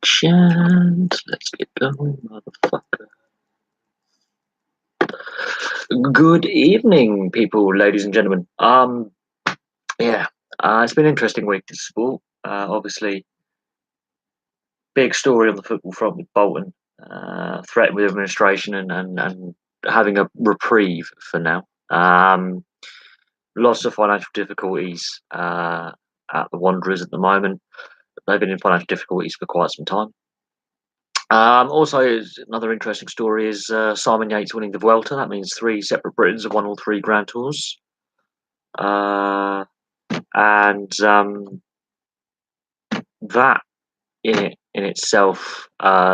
Chant. Let's get going, motherfucker. Good evening, people, ladies and gentlemen. Yeah, it's been an interesting week in sport. Obviously, big story on the football front with Bolton, threatened with administration and having a reprieve for now. Lots of financial difficulties at the Wanderers at the moment. They've been in financial difficulties for quite some time. Also, another interesting story is Simon Yates winning the Vuelta. That means three separate Britons have won all three Grand Tours. And that in itself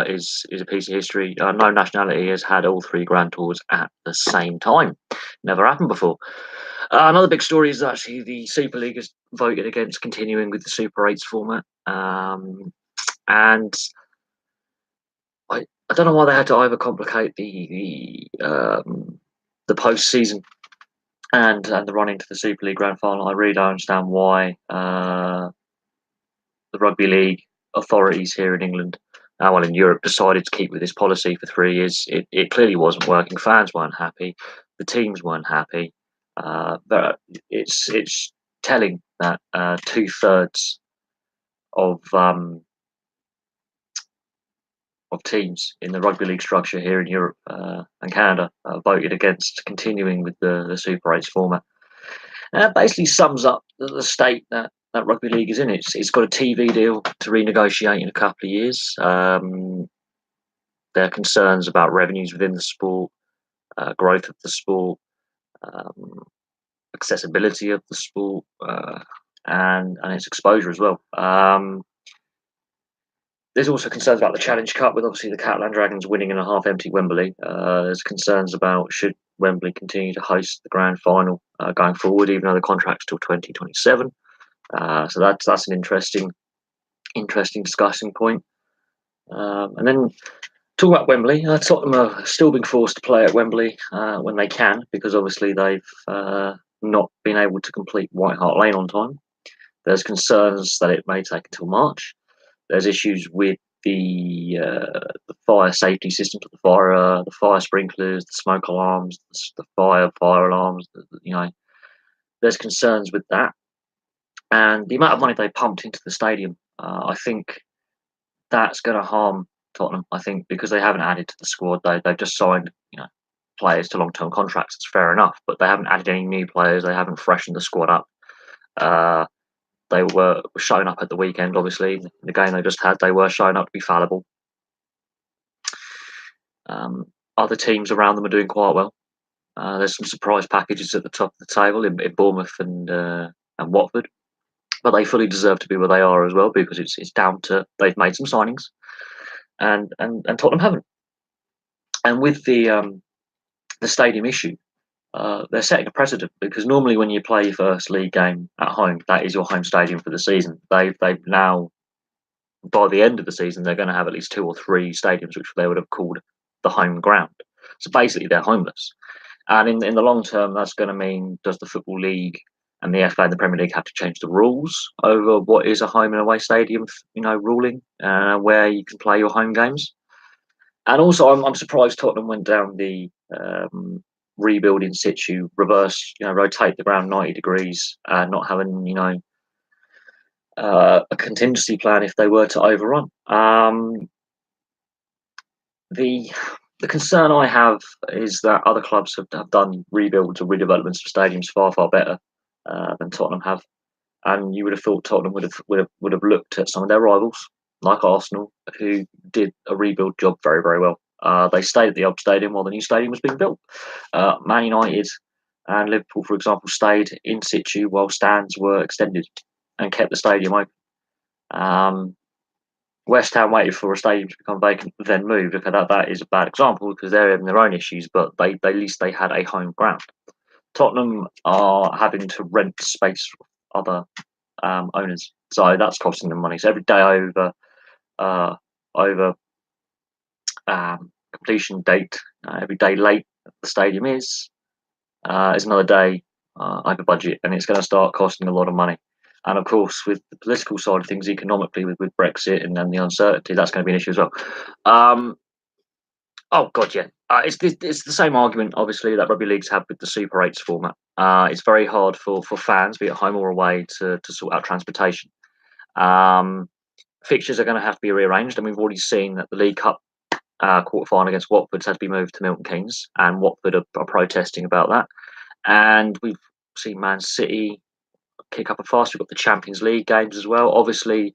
is a piece of history. No nationality has had all three Grand Tours at the same time. Never happened before. Another big story is actually the Super League has voted against continuing with the Super 8s format. And I don't know why they had to overcomplicate the postseason and the run into the Super League Grand Final. I really don't understand why the rugby league authorities here in England, well in Europe, decided to keep with this policy for 3 years. It clearly wasn't working. Fans weren't happy. The teams weren't happy. But it's telling that 2/3 of teams in the rugby league structure here in Europe and Canada voted against continuing with the Super 8s format. Basically sums up the state that rugby league is in. It's got a TV deal to renegotiate in a couple of years. There are concerns about revenues within the sport, growth of the sport, accessibility of the sport, and its exposure as well. There's also concerns about the Challenge Cup, with obviously the Catalan Dragons winning in a half-empty Wembley. There's concerns about should Wembley continue to host the grand final going forward, even though the contract's till 2027. So that's an interesting discussing point. And then talk about Wembley. Tottenham are still being forced to play at Wembley when they can, because obviously they've not been able to complete White Hart Lane on time. There's concerns that it may take until March. There's issues with the fire safety systems, the fire sprinklers, the smoke alarms, the fire alarms. There's concerns with that, and the amount of money they pumped into the stadium. I think that's going to harm Tottenham. I think because they haven't added to the squad, they've just signed players to long-term contracts. It's fair enough, but they haven't added any new players. They haven't freshened the squad up. They were showing up at the weekend, obviously. The game they just had, they were showing up to be fallible. Other teams around them are doing quite well. There's some surprise packages at the top of the table in Bournemouth and Watford, but they fully deserve to be where they are as well, because it's down to they've made some signings, and Tottenham haven't. And with the stadium issue, they're setting a precedent, because normally when you play your first league game at home, that is your home stadium for the season. They've now, by the end of the season, they're going to have at least 2 or 3 stadiums which they would have called the home ground. So basically, they're homeless. And in the long term, that's going to mean, does the Football League and the FA and the Premier League have to change the rules over what is a home and away stadium, ruling, where you can play your home games? And also, I'm surprised Tottenham went down the rebuild in situ, reverse, rotate the ground 90 degrees, not having, a contingency plan if they were to overrun. The concern I have is that other clubs have done rebuilds or redevelopments of stadiums far, far better than Tottenham have, and you would have thought Tottenham would have looked at some of their rivals, like Arsenal, who did a rebuild job very, very well. They stayed at the old stadium while the new stadium was being built. Man United and Liverpool, for example, stayed in situ while stands were extended and kept the stadium open. West Ham waited for a stadium to become vacant, then moved. Okay, that is a bad example, because they're having their own issues, but at least they had a home ground. Tottenham are having to rent space from other owners, so that's costing them money. So every day over completion date, every day late the stadium is another day over budget, and it's going to start costing a lot of money. And of course, with the political side of things, economically, with Brexit and then the uncertainty, that's going to be an issue as well. Oh God, yeah. It's the same argument, obviously, that rugby leagues have with the Super 8s format. It's very hard for fans, be it home or away, to sort out transportation. Fixtures are going to have to be rearranged, and we've already seen that the League Cup quarter final against Watford has been moved to Milton Keynes, and Watford are protesting about that. And we've seen Man City kick up a fuss. We've got the Champions League games as well. Obviously,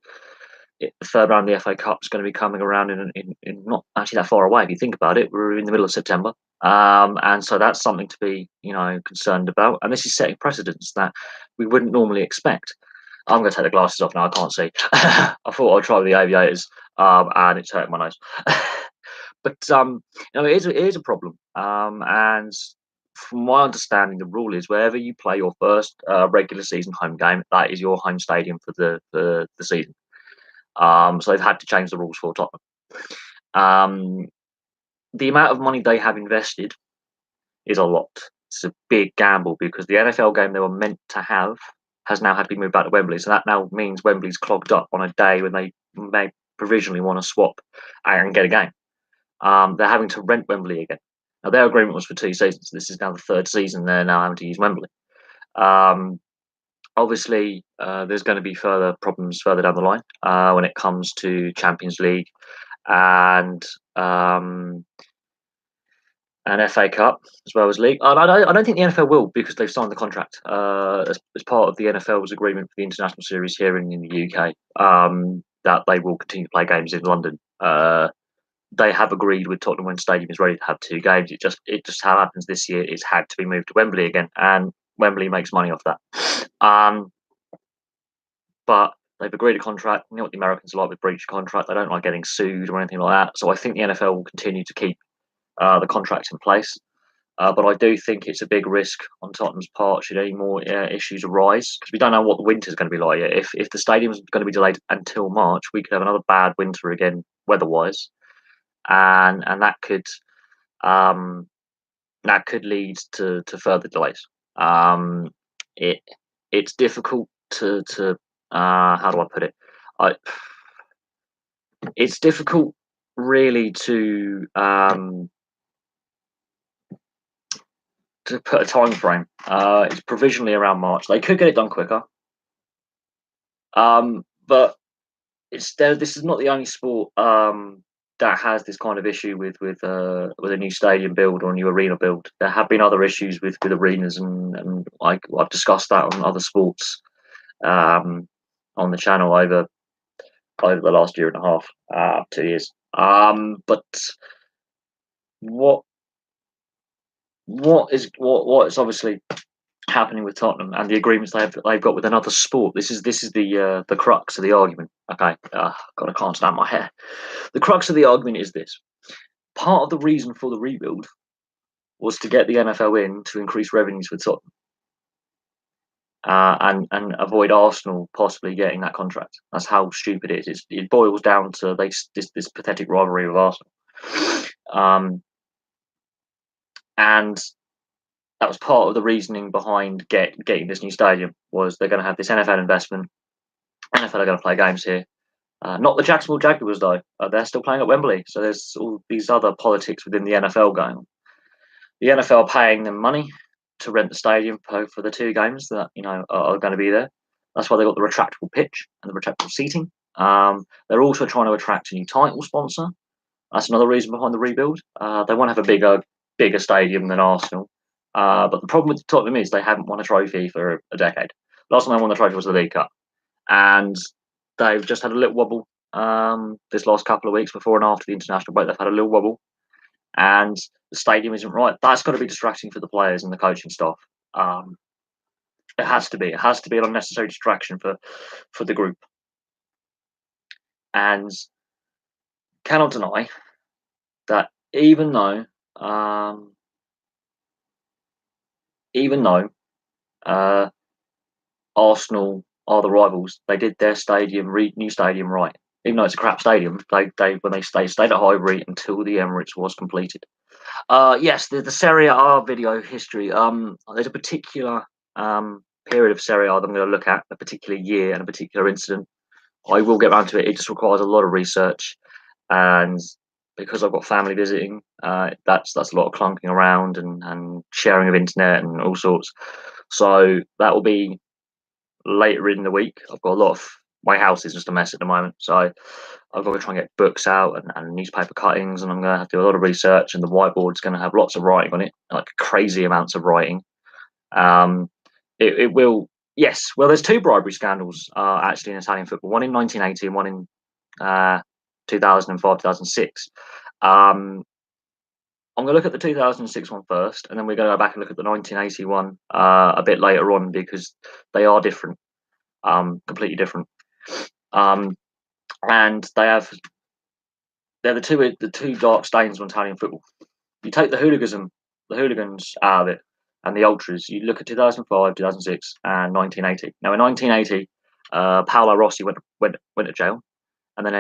the third round of the FA Cup is going to be coming around in not actually that far away. If you think about it, we're in the middle of September, and so that's something to be concerned about. And this is setting precedents that we wouldn't normally expect. I'm going to take the glasses off now. I can't see. I thought I'd try with the aviators, and it's hurting my nose. But it is a problem. And from my understanding, the rule is wherever you play your first regular season home game, that is your home stadium for the season. So they've had to change the rules for Tottenham. The amount of money they have invested is a lot. It's a big gamble because the NFL game they were meant to have has now had to be moved back to Wembley. So that now means Wembley's clogged up on a day when they may provisionally want to swap and get a game. They're having to rent Wembley again. Now, their agreement was for 2 seasons. This is now the 3rd season they're now having to use Wembley. Obviously, there's going to be further problems further down the line when it comes to Champions League and FA Cup as well as league. I don't think the NFL will because they've signed the contract as part of the NFL's agreement for the international series here in the UK that they will continue to play games in London. They have agreed with Tottenham when Stadium is ready to have 2 games. It just how happens this year. It's had to be moved to Wembley again, and Wembley makes money off that. But they've agreed a contract. You know what the Americans are like with breach of contract. They don't like getting sued or anything like that. So I think the NFL will continue to keep the contract in place. But I do think it's a big risk on Tottenham's part should any more issues arise, because we don't know what the winter is going to be like. If the stadium is going to be delayed until March, we could have another bad winter again, weather-wise. And that could lead to further delays. It's difficult to how do I put it? It's difficult really to put a time frame. It's provisionally around March. They could get it done quicker, but this is not the only sport that has this kind of issue with a new stadium build or a new arena build. There have been other issues with arenas, and I've discussed that on other sports on the channel over the last year and a half, 2 years. But what is obviously happening with Tottenham and the agreements they've got with another sport. This is the crux of the argument. Okay, God, I can't stand my hair. The crux of the argument is this: part of the reason for the rebuild was to get the NFL in to increase revenues for Tottenham, and avoid Arsenal possibly getting that contract. That's how stupid it is. It boils down to this pathetic rivalry with Arsenal, and that was part of the reasoning behind getting this new stadium. Was they're going to have this NFL investment. NFL are going to play games here. Not the Jacksonville Jaguars though. They're still playing at Wembley. So there's all these other politics within the NFL going on. The NFL paying them money to rent the stadium for the 2 games that are going to be there. That's why they got the retractable pitch and the retractable seating. They're also trying to attract a new title sponsor. That's another reason behind the rebuild. They want to have a bigger stadium than Arsenal. But the problem with Tottenham is they haven't won a trophy for a decade. Last time they won the trophy was the League Cup, and they've just had a little wobble this last couple of weeks before and after the international break. They've had a little wobble, and the stadium isn't right. That's got to be distracting for the players and the coaching staff. It has to be. It has to be an unnecessary distraction for the group. And cannot deny that even though Arsenal are the rivals, they did their new stadium right. Even though it's a crap stadium, they stayed at Highbury until the Emirates was completed. Yes, the Serie A video history. There's a particular period of Serie A that I'm going to look at, a particular year and a particular incident. I will get around to it. It just requires a lot of research, and because I've got family visiting, that's a lot of clunking around and sharing of internet and all sorts. So that will be later in the week. I've got a lot of my house is just a mess at the moment, so I've got to try and get books out and newspaper cuttings, and I'm going to have to do a lot of research. And the whiteboard's going to have lots of writing on it, like crazy amounts of writing. Um, it will, yes. Well, there's two bribery scandals actually in Italian football. One in 1980 and one in 2005, 2006. I'm going to look at the 2006 one first, and then we're going to go back and look at the 1981 a bit later on, because they are different, completely different. And they're the two dark stains on Italian football. You take the hooligans out of it, and the ultras. You look at 2005, 2006, and 1980. Now, in 1980, Paolo Rossi went to jail, and then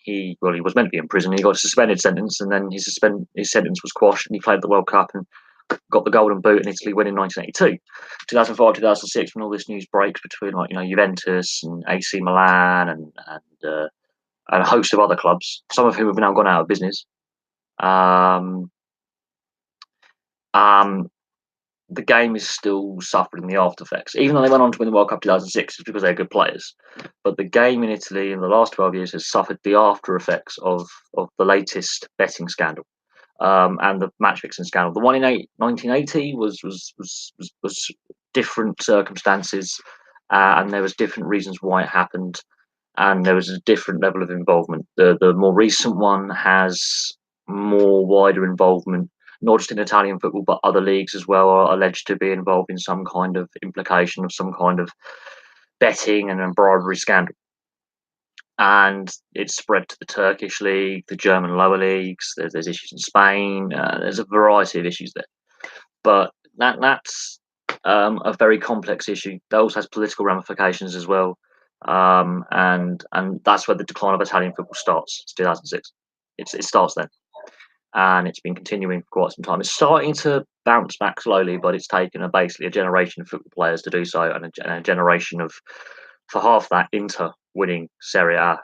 he was meant to be in prison. He got a suspended sentence, and then his sentence was quashed, and he played the World Cup and got the Golden Boot, and Italy win in 1982. 2005, 2006, when all this news breaks between Juventus and AC Milan and a host of other clubs, some of whom have now gone out of business. Um, um, the game is still suffering the after effects, even though they went on to win the World Cup 2006, it's because they're good players. But the game in Italy in the last 12 years has suffered the after effects of the latest betting scandal, and the match fixing scandal. The one in 1980 was different circumstances, and there was different reasons why it happened, and there was a different level of involvement. The more recent one has more wider involvement, not just in Italian football, but other leagues as well are alleged to be involved in some kind of implication of some kind of betting and bribery scandal. And it's spread to the Turkish league, the German lower leagues. There's issues in Spain. There's a variety of issues there, but that's a very complex issue. That also has political ramifications as well, and that's where the decline of Italian football starts. It's 2006. It starts then, and it's been continuing for quite some time. It's starting to bounce back slowly, but it's taken basically a generation of football players to do so, and a generation of, for half that, Inter winning Serie A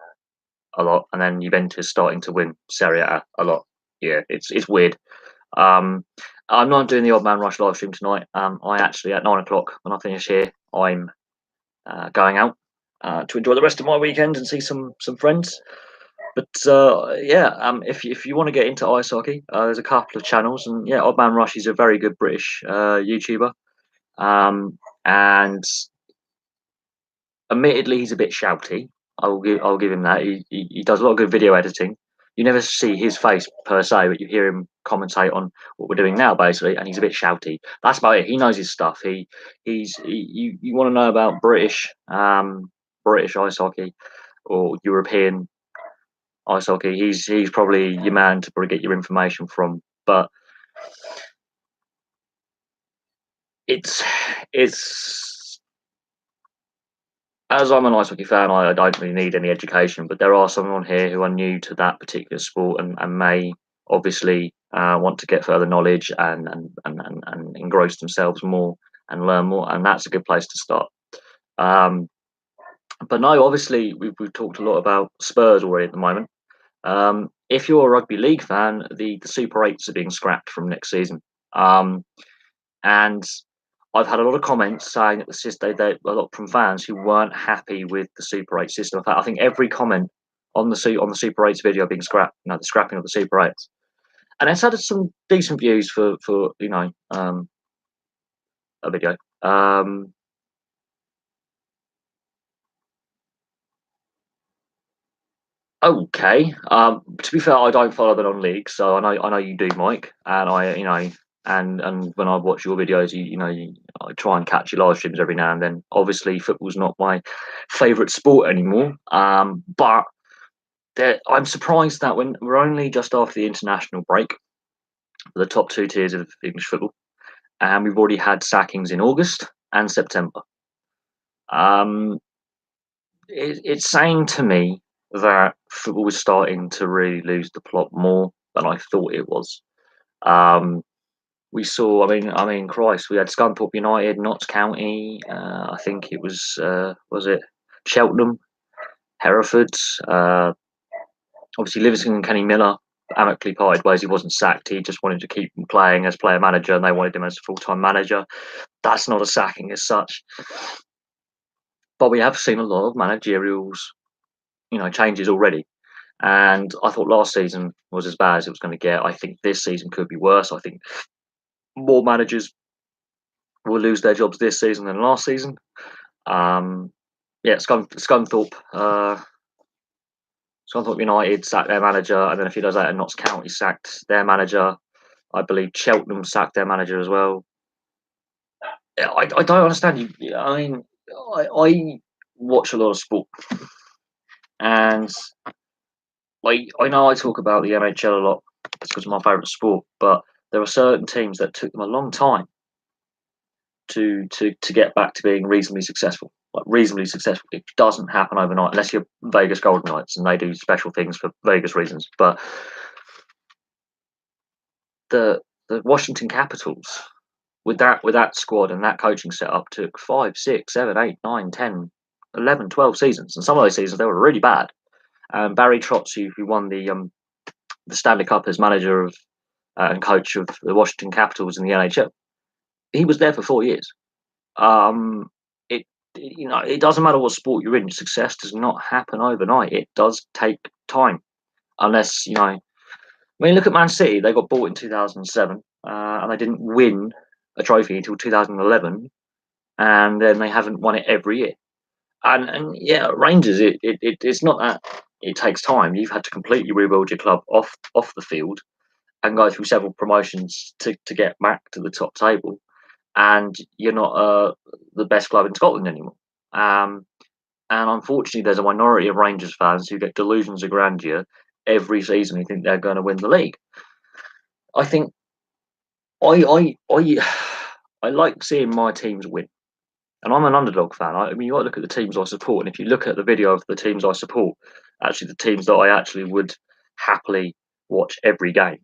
a lot, and then Juventus starting to win Serie A a lot. Yeah, it's weird. Um, I'm not doing the Odd Man Rush live stream tonight. I actually, at 9 o'clock, when I finish here, I'm going out to enjoy the rest of my weekend and see some friends. But yeah, if you want to get into ice hockey, there's a couple of channels, and yeah, Odd Man Rush is a very good British YouTuber, and admittedly, he's a bit shouty. I'll give him that. He does a lot of good video editing. You never see his face per se, but you hear him commentate on what we're doing now, basically, and he's a bit shouty. That's about it. He knows his stuff. You want to know about British ice hockey or European ice hockey. He's probably your man to probably get your information from. But it's as I'm an ice hockey fan, I don't really need any education, but there are some on here who are new to that particular sport and may obviously want to get further knowledge and engross themselves more and learn more, and that's a good place to start. But no, obviously we've talked a lot about Spurs already at the moment. If you're a rugby league fan, the Super 8s are being scrapped from next season. And I've had a lot of comments saying that the system, a lot from fans who weren't happy with the Super 8 system. In fact, I think every comment on the Super 8's video being scrapped, the scrapping of the Super 8s, and it's had some decent views for a video. Okay. To be fair, I don't follow the non-league, so I know you do, Mike, and and when I watch your videos, I try and catch your live streams every now and then. Obviously, football's not my favourite sport anymore, but I'm surprised that when we're only just after the international break for the top two tiers of English football, and we've already had sackings in August and September. Um, it's saying to me that football was starting to really lose the plot more than I thought it was. Um, we saw. I mean, Christ, we had Scunthorpe United, Notts County. I think it was it Cheltenham, Hereford. Obviously, Livingston and Kenny Miller amicably parted ways. He wasn't sacked. He just wanted to keep him playing as player manager, and they wanted him as a full-time manager. That's not a sacking as such. But we have seen a lot of managerials, changes already. And I thought last season was as bad as it was going to get. I think this season could be worse. I think more managers will lose their jobs this season than last season. Yeah, Scunthorpe United sacked their manager, and then a few days later, Notts County sacked their manager. I believe Cheltenham sacked their manager as well. I don't understand. I watch a lot of sport, and I know I talk about the NHL a lot. It's because of my favourite sport, but there are certain teams that took them a long time to get back to being reasonably successful. Like reasonably successful, it doesn't happen overnight unless you're Vegas Golden Knights and they do special things for Vegas reasons. But the Washington Capitals with that squad and that coaching setup took 5, 6, 7, 8, 9, 10, 11, 12 seasons, and some of those seasons they were really bad. Barry Trotz, who won the Stanley Cup as manager of and coach of the Washington Capitals in the NHL, he was there for 4 years. It doesn't matter what sport you're in. Success does not happen overnight. It does take time, unless look at Man City. They got bought in 2007, and they didn't win a trophy until 2011, and then they haven't won it every year. And yeah, Rangers. It's not that it takes time. You've had to completely rebuild your club off the field and go through several promotions to get back to the top table, and you're not the best club in Scotland anymore. Um, and unfortunately, there's a minority of Rangers fans who get delusions of grandeur every season who think they're going to win the league. I think I I like seeing my teams win, and I'm an underdog fan. You got to look at the teams I support, and if you look at the video of the teams I support, actually the teams that I actually would happily watch every game,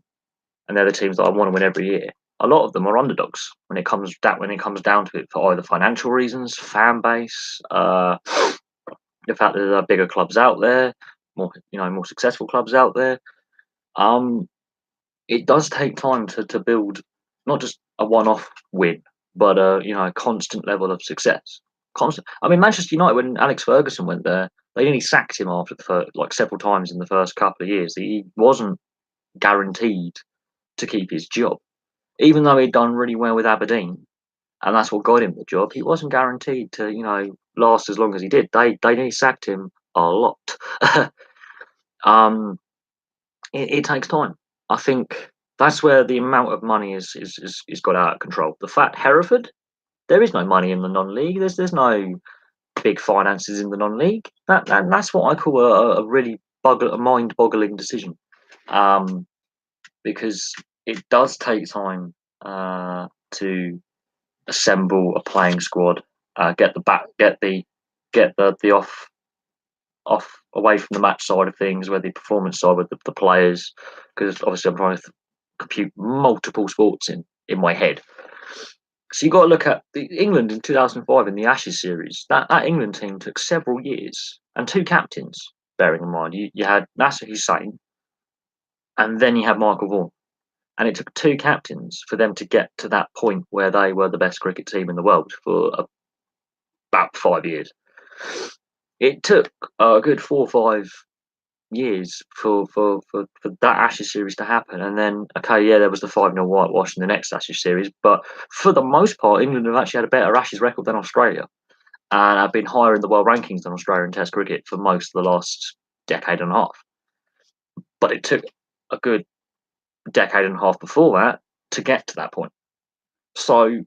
and they're the teams that I want to win every year. A lot of them are underdogs when it comes down to it for either financial reasons, fan base, the fact that there are bigger clubs out there, more successful clubs out there. It does take time to build not just a one-off win, but a constant level of success. Constant. I mean, Manchester United, when Alex Ferguson went there, they nearly sacked him after several times in the first couple of years. He wasn't guaranteed to keep his job, even though he'd done really well with Aberdeen, and that's what got him the job. He wasn't guaranteed to last as long as he did. They nearly sacked him a lot. um, it takes time. I think that's where the amount of money is got out of control. The fact Hereford, there is no money in the non-league. There's no big finances in the non-league. That's what I call a really mind-boggling decision, because it does take time to assemble a playing squad, get the off away from the match side of things, where the performance side with the players, because obviously I'm trying to compute multiple sports in my head. So you got to look at England in 2005 in the Ashes series. That England team took several years and two captains. Bearing in mind, you had Nasser Hussain, and then you had Michael Vaughan, and it took two captains for them to get to that point where they were the best cricket team in the world for about 5 years. It took a good 4 or 5 years for that Ashes series to happen, and then there was the 5-0 whitewash in the next Ashes series, but for the most part, England have actually had a better Ashes record than Australia, and have been higher in the world rankings than Australia in Test cricket for most of the last decade and a half. But it took a good decade and a half before that to get to that point. So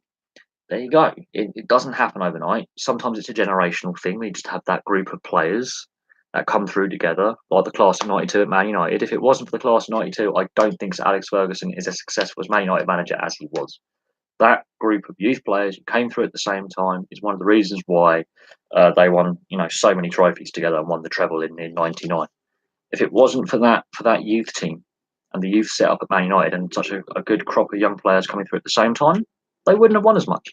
there you go. It doesn't happen overnight. Sometimes it's a generational thing. We just have that group of players that come through together, like the class of '92 at Man United. If it wasn't for the class of '92, I don't think Alex Ferguson is as successful as Man United manager as he was. That group of youth players who came through at the same time is one of the reasons why they won, so many trophies together and won the treble in '99. If it wasn't for that youth team and the youth setup at Man United and such a good crop of young players coming through at the same time, they wouldn't have won as much.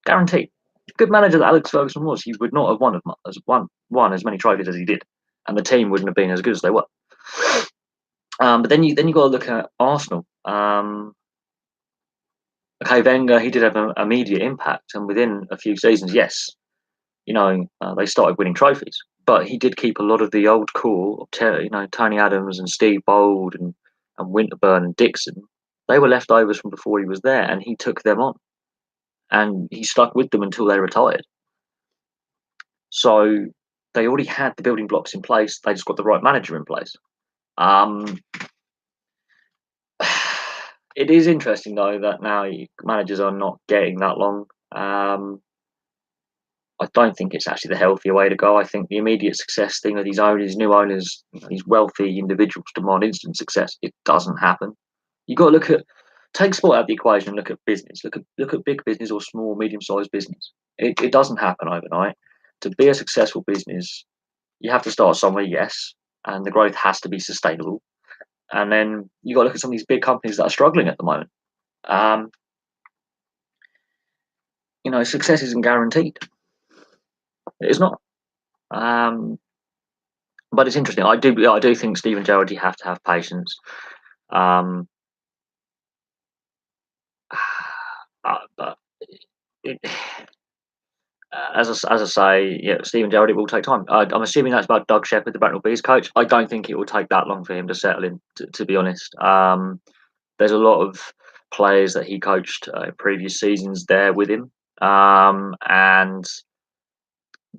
Guaranteed. Good manager that Alex Ferguson was, he would not have won as many trophies as he did, and the team wouldn't have been as good as they were. But then you got to look at Arsenal. Okay, Wenger, he did have an immediate impact, and within a few seasons, yes, they started winning trophies. But he did keep a lot of the old core, Tony Adams and Steve Bold and Winterburn and Dixon. They were leftovers from before he was there, and he took them on, and he stuck with them until they retired. So they already had the building blocks in place. They just got the right manager in place. It is interesting though that now managers are not getting that long. I don't think it's actually the healthier way to go. I think the immediate success thing of these new owners, these wealthy individuals demand instant success. It doesn't happen. You got to take sport out of the equation and look at business. Look at big business or small, medium-sized business. It doesn't happen overnight. To be a successful business, you have to start somewhere, yes, and the growth has to be sustainable. And then you got to look at some of these big companies that are struggling at the moment. Success isn't guaranteed. It's not. But it's interesting. I do think Steven Gerrard, you have to have patience. But as I say, yeah, Steven Gerrard, it will take time. I'm assuming that's about Doug Shepherd, the Bracknell Bees coach. I don't think it will take that long for him to settle in. To be honest, there's a lot of players that he coached in previous seasons there with him, and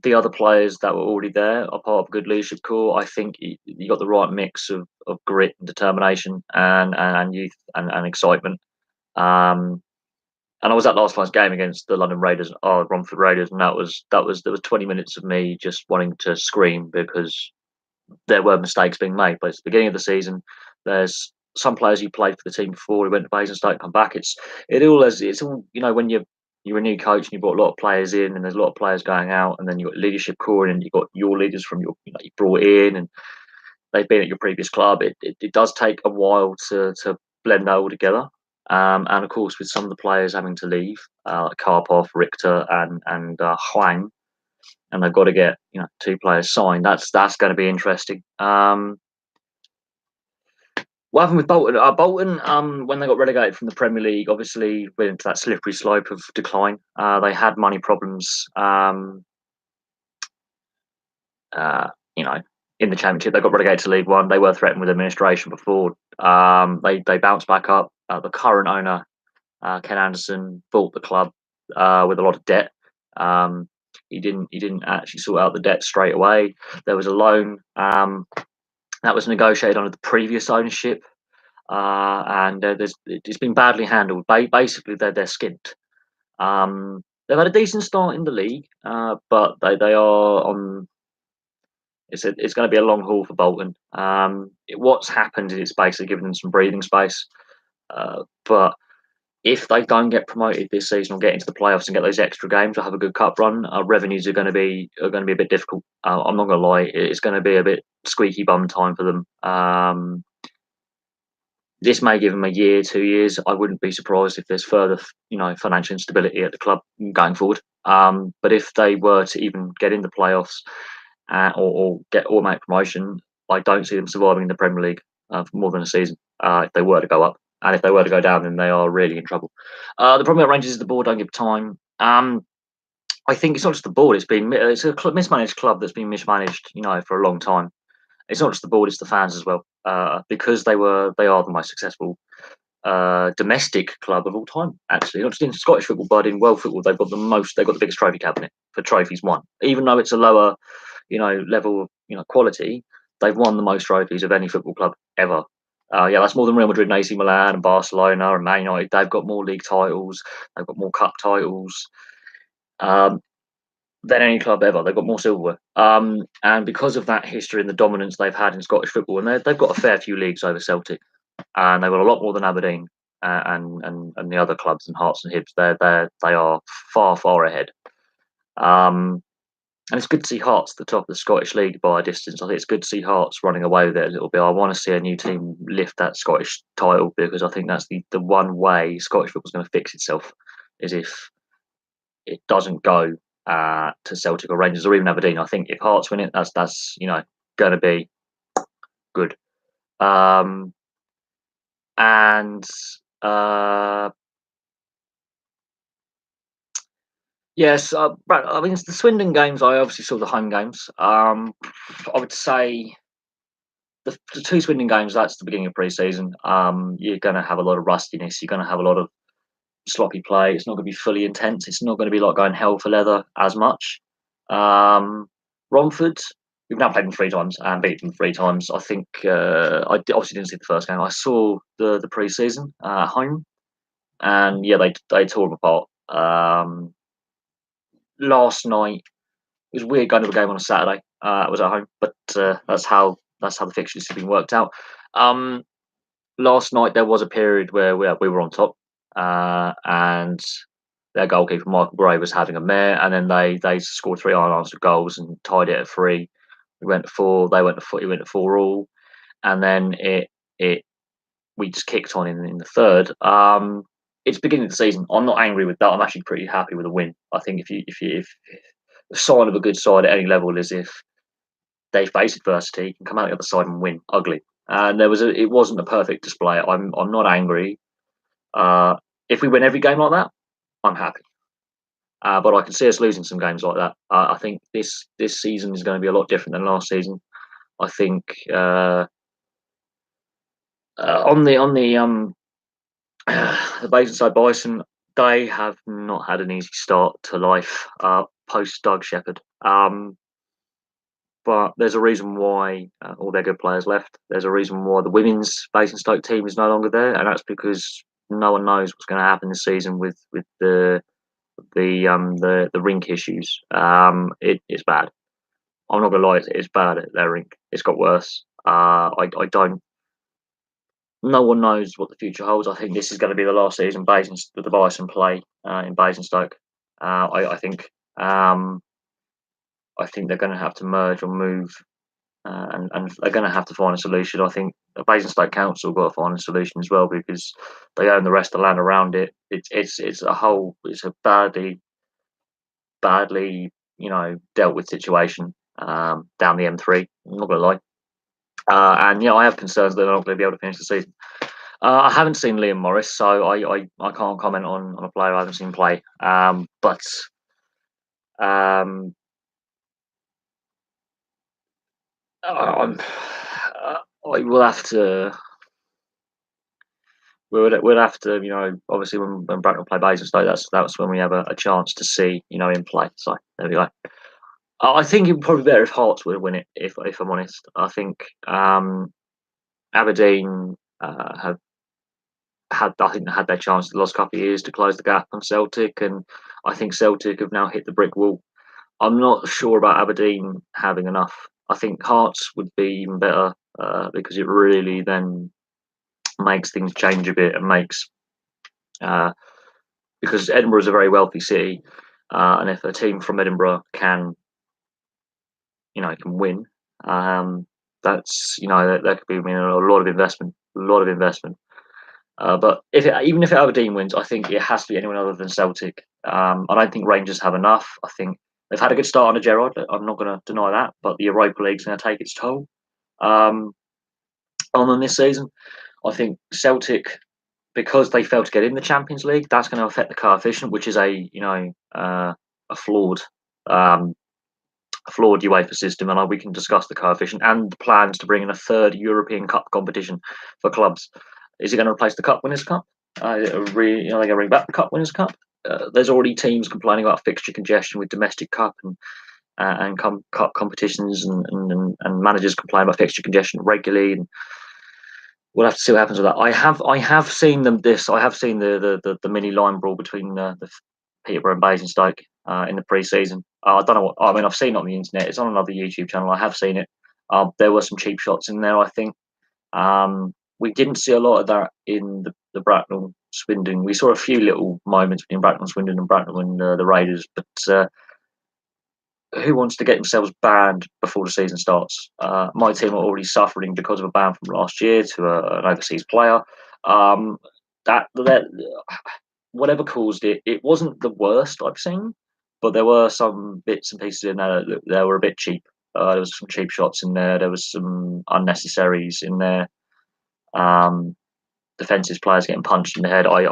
the other players that were already there are part of a good leadership core. I think you got the right mix of grit and determination and youth and excitement. And I was at last night's game against the London Raiders, Romford Raiders, and there was 20 minutes of me just wanting to scream because there were mistakes being made. But it's the beginning of the season. There's some players who played for the team before who went to Basingstoke, come back. It's all when you're a new coach and you brought a lot of players in, and there's a lot of players going out, and then you've got leadership core, and you've got your leaders from you brought in, and they've been at your previous club. It does take a while to blend that all together. And of course, with some of the players having to leave, Karpov, Richter, and Huang, and they've got to get two players signed. That's going to be interesting. What happened with Bolton? Bolton, when they got relegated from the Premier League, obviously went into that slippery slope of decline. They had money problems. In the Championship, they got relegated to League One. They were threatened with administration before. They bounced back up. The current owner, Ken Anderson, bought the club with a lot of debt. He didn't actually sort out the debt straight away. There was a loan that was negotiated under the previous ownership, and it's been badly handled. Basically, they're skint. They've had a decent start in the league, but they are on. It's going to be a long haul for Bolton. What's happened is it's basically given them some breathing space. But if they don't get promoted this season or get into the playoffs and get those extra games or have a good cup run, revenues are going to be a bit difficult. I'm not going to lie; it's going to be a bit squeaky bum time for them. This may give them a year, 2 years. I wouldn't be surprised if there's further, financial instability at the club going forward. But if they were to even get in the playoffs or get automatic promotion, I don't see them surviving in the Premier League for more than a season if they were to go up. And if they were to go down, then they are really in trouble. The problem with Rangers is the board don't give time. I think it's not just the board. It's a mismanaged club that's been mismanaged, for a long time. It's not just the board; it's the fans as well, because they are the most successful domestic club of all time. Actually, not just in Scottish football, but in world football, they've got the biggest trophy cabinet for trophies won. Even though it's a lower, level of quality, they've won the most trophies of any football club ever. That's more than Real Madrid and AC Milan and Barcelona and Man United. They've got more league titles. They've got more cup titles than any club ever. They've got more silverware. And because of that history and the dominance they've had in Scottish football, and they've got a fair few leagues over Celtic, and they've got a lot more than Aberdeen and the other clubs and Hearts and Hibs. They are far ahead. And it's good to see Hearts at the top of the Scottish League by a distance. I think it's good to see Hearts running away with it a little bit. I want to see a new team lift that Scottish title because I think that's the one way Scottish football's going to fix itself, is if it doesn't go to Celtic or Rangers or even Aberdeen. I think if Hearts win it, that's going to be good. And yes, I mean it's the Swindon games. I obviously saw the home games. I would say the two Swindon games. That's the beginning of pre-season. You're going to have a lot of rustiness. You're going to have a lot of sloppy play. It's not going to be fully intense. It's not going to be like going hell for leather as much. Romford, we've now played them 3 times and beat them 3 times. I think obviously didn't see the first game. I saw the pre-season at home, and yeah, they tore them apart. Last night it was weird going to a game on a Saturday. It was at home, but that's how the fixtures have been worked out. Last night there was a period where we were on top, and their goalkeeper Michael Gray was having a mare, and then they scored 3 unanswered goals and tied it at 3. We went to 4. They went to 4. He went to 4 all, and then we just kicked on in the third. It's beginning of the season. I'm not angry with that. I'm actually pretty happy with a win. I think if the sign of a good side at any level is if they face adversity, can come out the other side and win ugly. And it wasn't a perfect display. I'm not angry. If we win every game like that, I'm happy. But I can see us losing some games like that. I think this season is going to be a lot different than last season. I think on the Basingstoke Bison, they have not had an easy start to life post Doug Shepherd. But there's a reason why all their good players left. There's a reason why the women's Basingstoke team is no longer there, and that's because no one knows what's going to happen this season with the rink issues. It's bad. I'm not gonna lie, it's bad at their rink. It's got worse. I don't. No one knows what the future holds. I think this is going to be the last season the Bison play in Basingstoke. I think. I think they're going to have to merge or move, and they're going to have to find a solution. I think the Basingstoke Council got to find a solution as well because they own the rest of the land around it. It's a badly dealt with situation down the M3. I'm not going to lie. And I have concerns that they're not going to be able to finish the season. I haven't seen Liam Morris, so I can't comment on a player I haven't seen play. But I will have to. We'll have to, obviously when Bracknell play Basingstoke, that's when we have a chance to see, him play. So there we go. I think it would probably be better if Hearts would win it. If I'm honest, I think Aberdeen have had their chance the last couple of years to close the gap on Celtic, and I think Celtic have now hit the brick wall. I'm not sure about Aberdeen having enough. I think Hearts would be even better because it really then makes things change a bit and makes because Edinburgh is a very wealthy city, and if a team from Edinburgh can win, that's that could be a lot of investment, but even if Aberdeen wins, I think it has to be anyone other than Celtic. I don't think Rangers have enough. I think they've had a good start under Gerrard. I'm not going to deny that, but the Europa League's going to take its toll on them this season. I think Celtic, because they failed to get in the Champions League, that's going to affect the coefficient, which is a flawed UEFA system, and we can discuss the coefficient and the plans to bring in a third European Cup competition for clubs. Is it going to replace the Cup Winners' Cup? Are they going to bring back the Cup Winners' Cup? There's already teams complaining about fixture congestion with domestic cup and cup competitions, and managers complain about fixture congestion regularly. And we'll have to see what happens with that. I have seen I have seen the mini line brawl between the Peterborough and Basingstoke in the pre-season. I don't know what I mean. I've seen it on the internet. It's on another YouTube channel. I have seen it. There were some cheap shots in there, I think. We didn't see a lot of that in the Bracknell Swindon. We saw a few little moments between Bracknell Swindon and Bracknell and the Raiders, but who wants to get themselves banned before the season starts? My team are already suffering because of a ban from last year to an overseas player. Um, that whatever caused it, it wasn't the worst I've seen, but there were some bits and pieces in there that were a bit cheap. There was some cheap shots in there. There was some unnecessaries in there. Um, Defensive players getting punched in the head. I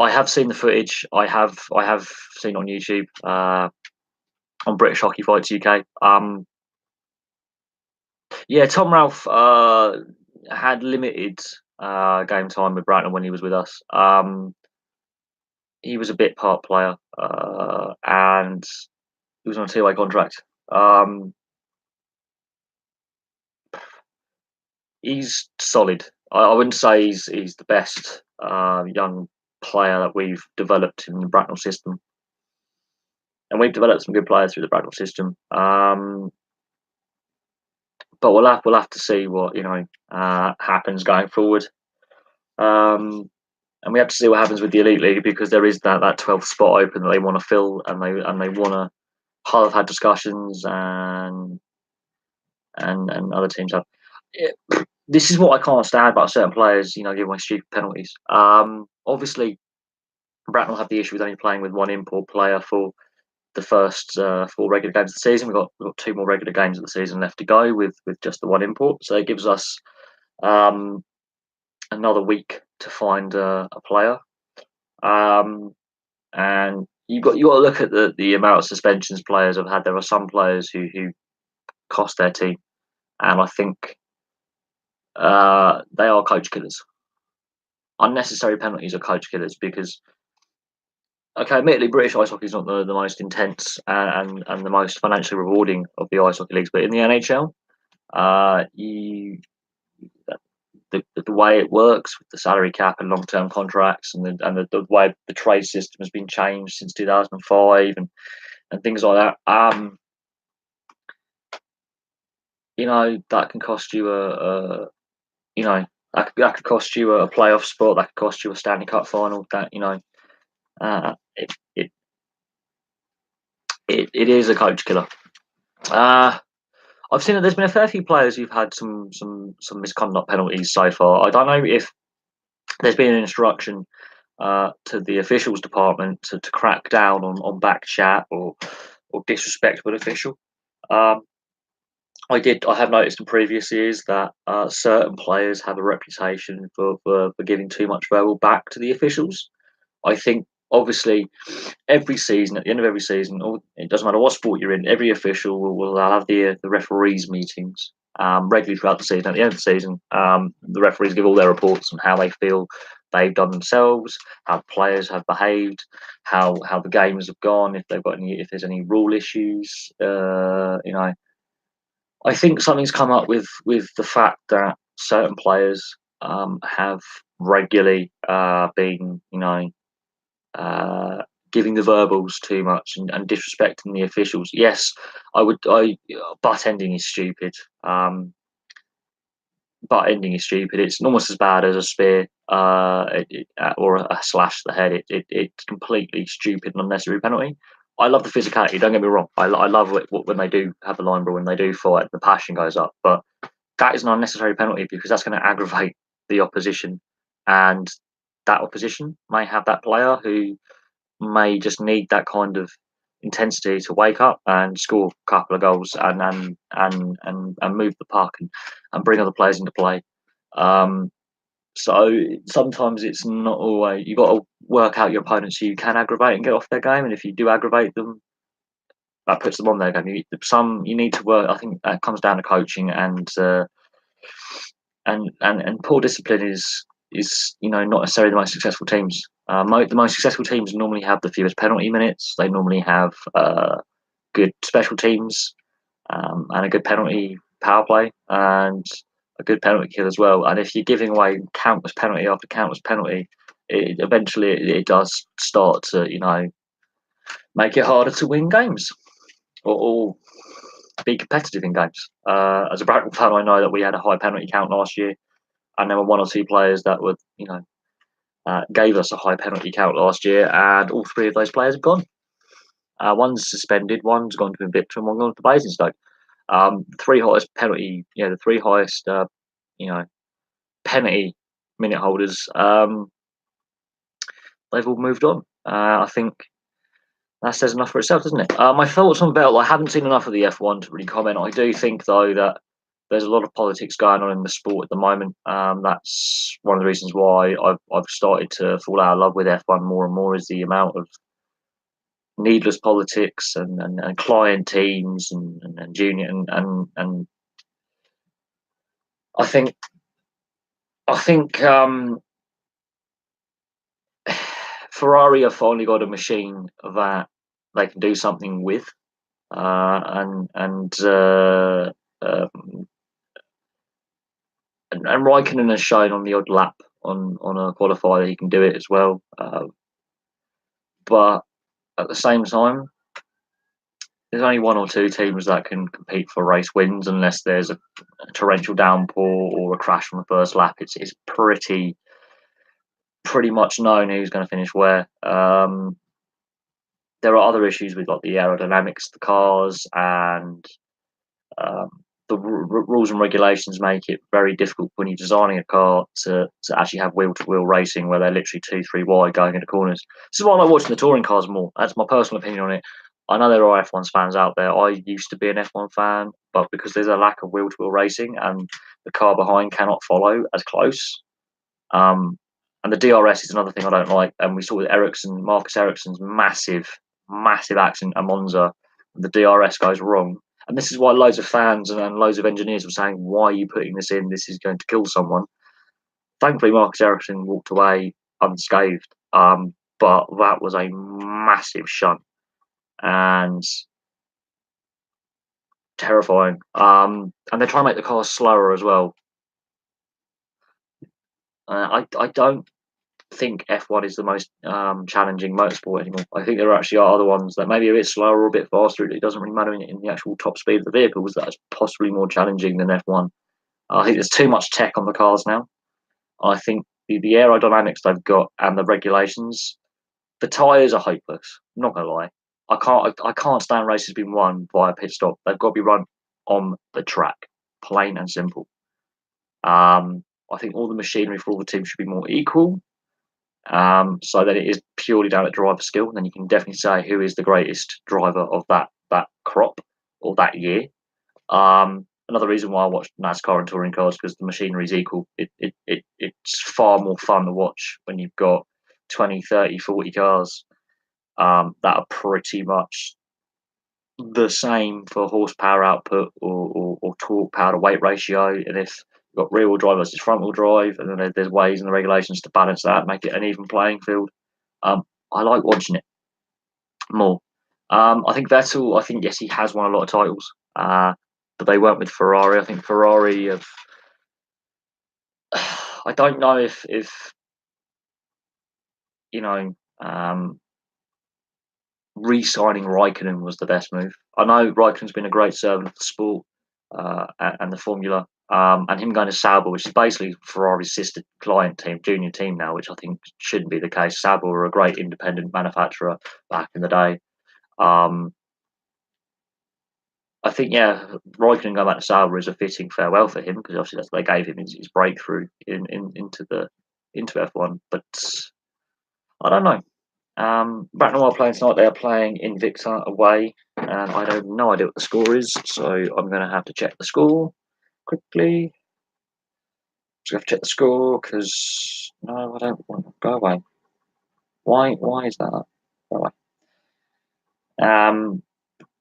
have seen the footage. I have seen it on YouTube, on British Hockey Fights UK. Yeah, Tom Ralph had limited game time with Brighton when he was with us. He was a bit part player, and he was on a two-way contract. Um, he's solid. I wouldn't say he's the best young player that we've developed in the Bracknell system, and we've developed some good players through the Bracknell system. But we'll have to see what happens going forward. And we have to see what happens with the Elite League, because there is that 12th spot open that they want to fill, and they want to have had discussions, and other teams have. This is what I can't stand about certain players, giving away stupid penalties. Obviously, Bracknell have the issue with only playing with one import player for the first 4 regular games of the season. We've got 2 more regular games of the season left to go with just the one import, so it gives us another week to find a player. And you got to look at the amount of suspensions players have had. There are some players who cost their team, and I think they are coach killers. Unnecessary penalties are coach killers, because, okay, admittedly, British ice hockey is not the most intense and the most financially rewarding of the ice hockey leagues, but in the NHL, you the way it works with the salary cap and long term contracts, and the way the trade system has been changed since 2005, and things like that. That can cost you that could cost you a playoff spot. That could cost you a Stanley Cup final. Uh, it, it it is a coach killer. I've seen that there's been a fair few players who've had some misconduct penalties so far. I don't know if there's been an instruction to the officials department to crack down on back chat or disrespect with official. Um, I have noticed in previous years that certain players have a reputation for giving too much verbal back to the officials. I think, obviously, every season, at the end of every season, or it doesn't matter what sport you're in, every official will have the referees meetings regularly throughout the season. At the end of the season, the referees give all their reports on how they feel they've done themselves, how the players have behaved, how the games have gone, if there's any rule issues. I think something's come up with the fact that certain players have regularly been, giving the verbals too much and disrespecting the officials. Yes, butt ending is stupid. Butt ending is stupid. It's almost as bad as a spear or a slash to the head. It's completely stupid and unnecessary penalty. I love the physicality. Don't get me wrong. I love it when they do have the line brawl, when they do fight, the passion goes up. But that is an unnecessary penalty, because that's going to aggravate the opposition, and that opposition may have that player who may just need that kind of intensity to wake up and score a couple of goals and move the puck and bring other players into play. So sometimes it's not always, you got to work out your opponents so you can aggravate and get off their game, and if you do aggravate them, that puts them on their game. You need to work. I think that comes down to coaching and poor discipline is not necessarily the most successful teams. The most successful teams normally have the fewest penalty minutes. They normally have good special teams, and a good penalty power play, and a good penalty kill as well. And if you're giving away countless penalty after countless penalty, eventually it does start to make it harder to win games, or be competitive in games. As a Bracknell fan, I know that we had a high penalty count last year, and there were 1 or 2 players that were, gave us a high penalty count last year, and all 3 of those players have gone. One's suspended, one's gone to Invicta, and one gone to Basingstoke. Three highest penalty, the three highest, you know, penalty minute holders. They've all moved on. I think that says enough for itself, doesn't it? My thoughts on Vettel, I haven't seen enough of the F1 to really comment. I do think, though, that there's a lot of politics going on in the sport at the moment. That's one of the reasons why I've started to fall out of love with F1 more and more, is the amount of needless politics and client teams and junior and I think Ferrari have finally got a machine that they can do something with, and Raikkonen has shown on the odd lap on a qualifier that he can do it as well. But at the same time, there's only one or two teams that can compete for race wins unless there's a torrential downpour or a crash on the first lap. It's pretty much known who's going to finish where. There are other issues with like the aerodynamics of the cars, and um, the rules and regulations make it very difficult when you're designing a car to actually have wheel-to-wheel racing where they're literally 2-3 wide going into corners. This is why I like watching the touring cars more. That's my personal opinion on it. I know there are F1 fans out there. I used to be an F1 fan, but because there's a lack of wheel-to-wheel racing and the car behind cannot follow as close, and the DRS is another thing I don't like. And we saw with Marcus Ericsson's massive accident at Monza. The DRS goes wrong, and this is why loads of fans and loads of engineers were saying, "Why are you putting this in? This is going to kill someone." Thankfully, Marcus Ericsson walked away unscathed, but that was a massive shunt and terrifying. And they're trying to make the cars slower as well. I don't think F1 is the most challenging motorsport anymore. I think there actually are other ones that maybe a bit slower or a bit faster. It doesn't really matter in the actual top speed of the vehicles. That's possibly more challenging than F1. I think there's too much tech on the cars now. I think the aerodynamics they've got and the regulations, the tyres are hopeless. I'm not gonna lie. I can't stand races being won via pit stop. They've got to be run on the track, plain and simple. I think all the machinery for all the teams should be more equal, so that it is purely down to driver skill. And then you can definitely say who is the greatest driver of that crop or that year. Another reason why I watch NASCAR and touring cars, because the machinery is equal. It's far more fun to watch when you've got 20, 30, 40 cars that are pretty much the same for horsepower output or torque power to weight ratio. And if you've got rear wheel drive versus front wheel drive, and then there's ways in the regulations to balance that, make it an even playing field. I like watching it more. I think Vettel, yes, he has won a lot of titles, but they weren't with Ferrari. I think Ferrari have. I don't know if you know re-signing Raikkonen was the best move. I know Raikkonen's been a great servant of the sport and the Formula, and him going to Sauber, which is basically Ferrari's sister client team, junior team now, which I think shouldn't be the case. Sauber were a great independent manufacturer back in the day. I think, Raikkonen going back to Sauber is a fitting farewell for him, because obviously that's what they gave him his breakthrough into F1. But I don't know. Bracknell are playing tonight. They are playing Invicta away, and I have no idea what the score is, so I'm going to have to check the score quickly. Just have to check the score because no, I don't want to go away. Why is that? Go away.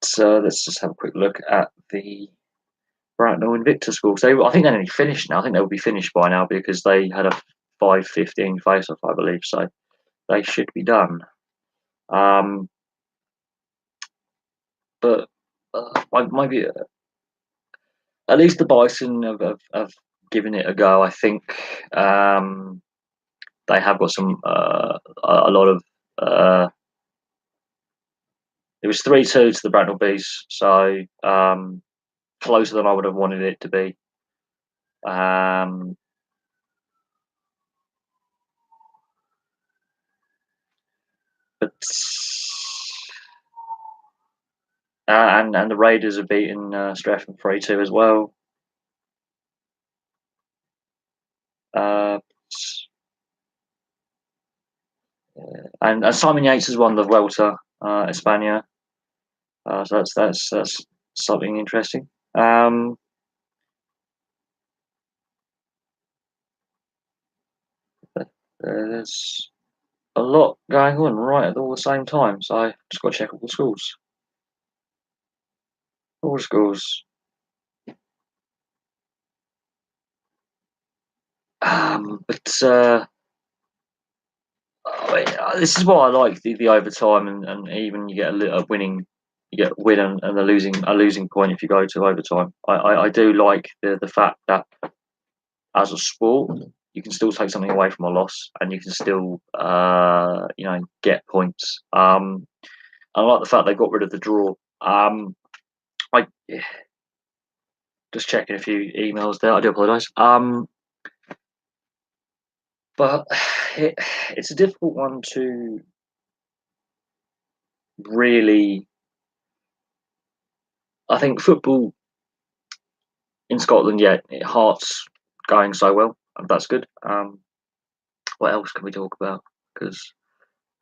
So let's just have a quick look at the Bracknell Invicta score. So I think they're nearly finished now. I think they'll be finished by now because they had a 5:15 face-off, I believe. So they should be done. But maybe at least the Bison have given it a go. I think they have got a lot of. It was 3-2 to the Bracknell Bees, so closer than I would have wanted it to be. But and the Raiders have beaten Streatham 3-2 as well. Uh, and Simon Yates has won the Vuelta España, so that's something interesting. There's a lot going on right at all the same time, so I just got to check all the schools. All the schools. But this is why I like the overtime, and even you get a winning, you get a win and a losing point if you go to overtime. I do like the fact that as a sport you can still take something away from a loss, and you can still get points. I like the fact they got rid of the draw. I just checking a few emails there. I do apologise. But it's a difficult one to really. I think football in Scotland, yeah, Hearts going so well. That's good. What else can we talk about? Because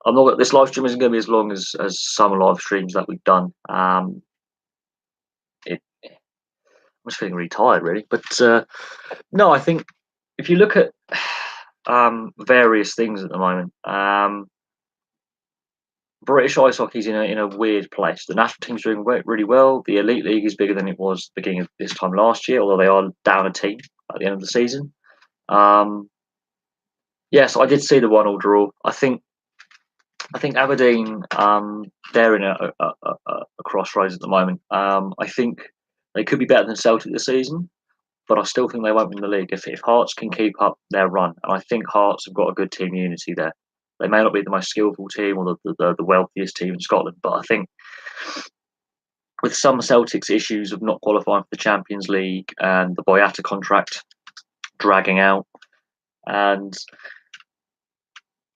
I'm not. This live stream isn't going to be as long as some live streams that we've done. I'm just feeling really tired, really. But no, I think if you look at various things at the moment, British ice hockey's in a weird place. The national team's doing really well. The elite league is bigger than it was at the beginning of this time last year, although they are down a team at the end of the season. Yes, I did see the 1-1 draw. I think Aberdeen, they're in a crossroads at the moment. I think they could be better than Celtic this season, but I still think they won't win the league if Hearts can keep up their run. And I think Hearts have got a good team unity there. They may not be the most skillful team or the wealthiest team in Scotland, but I think with some Celtics issues of not qualifying for the Champions League and the Boyata contract dragging out, and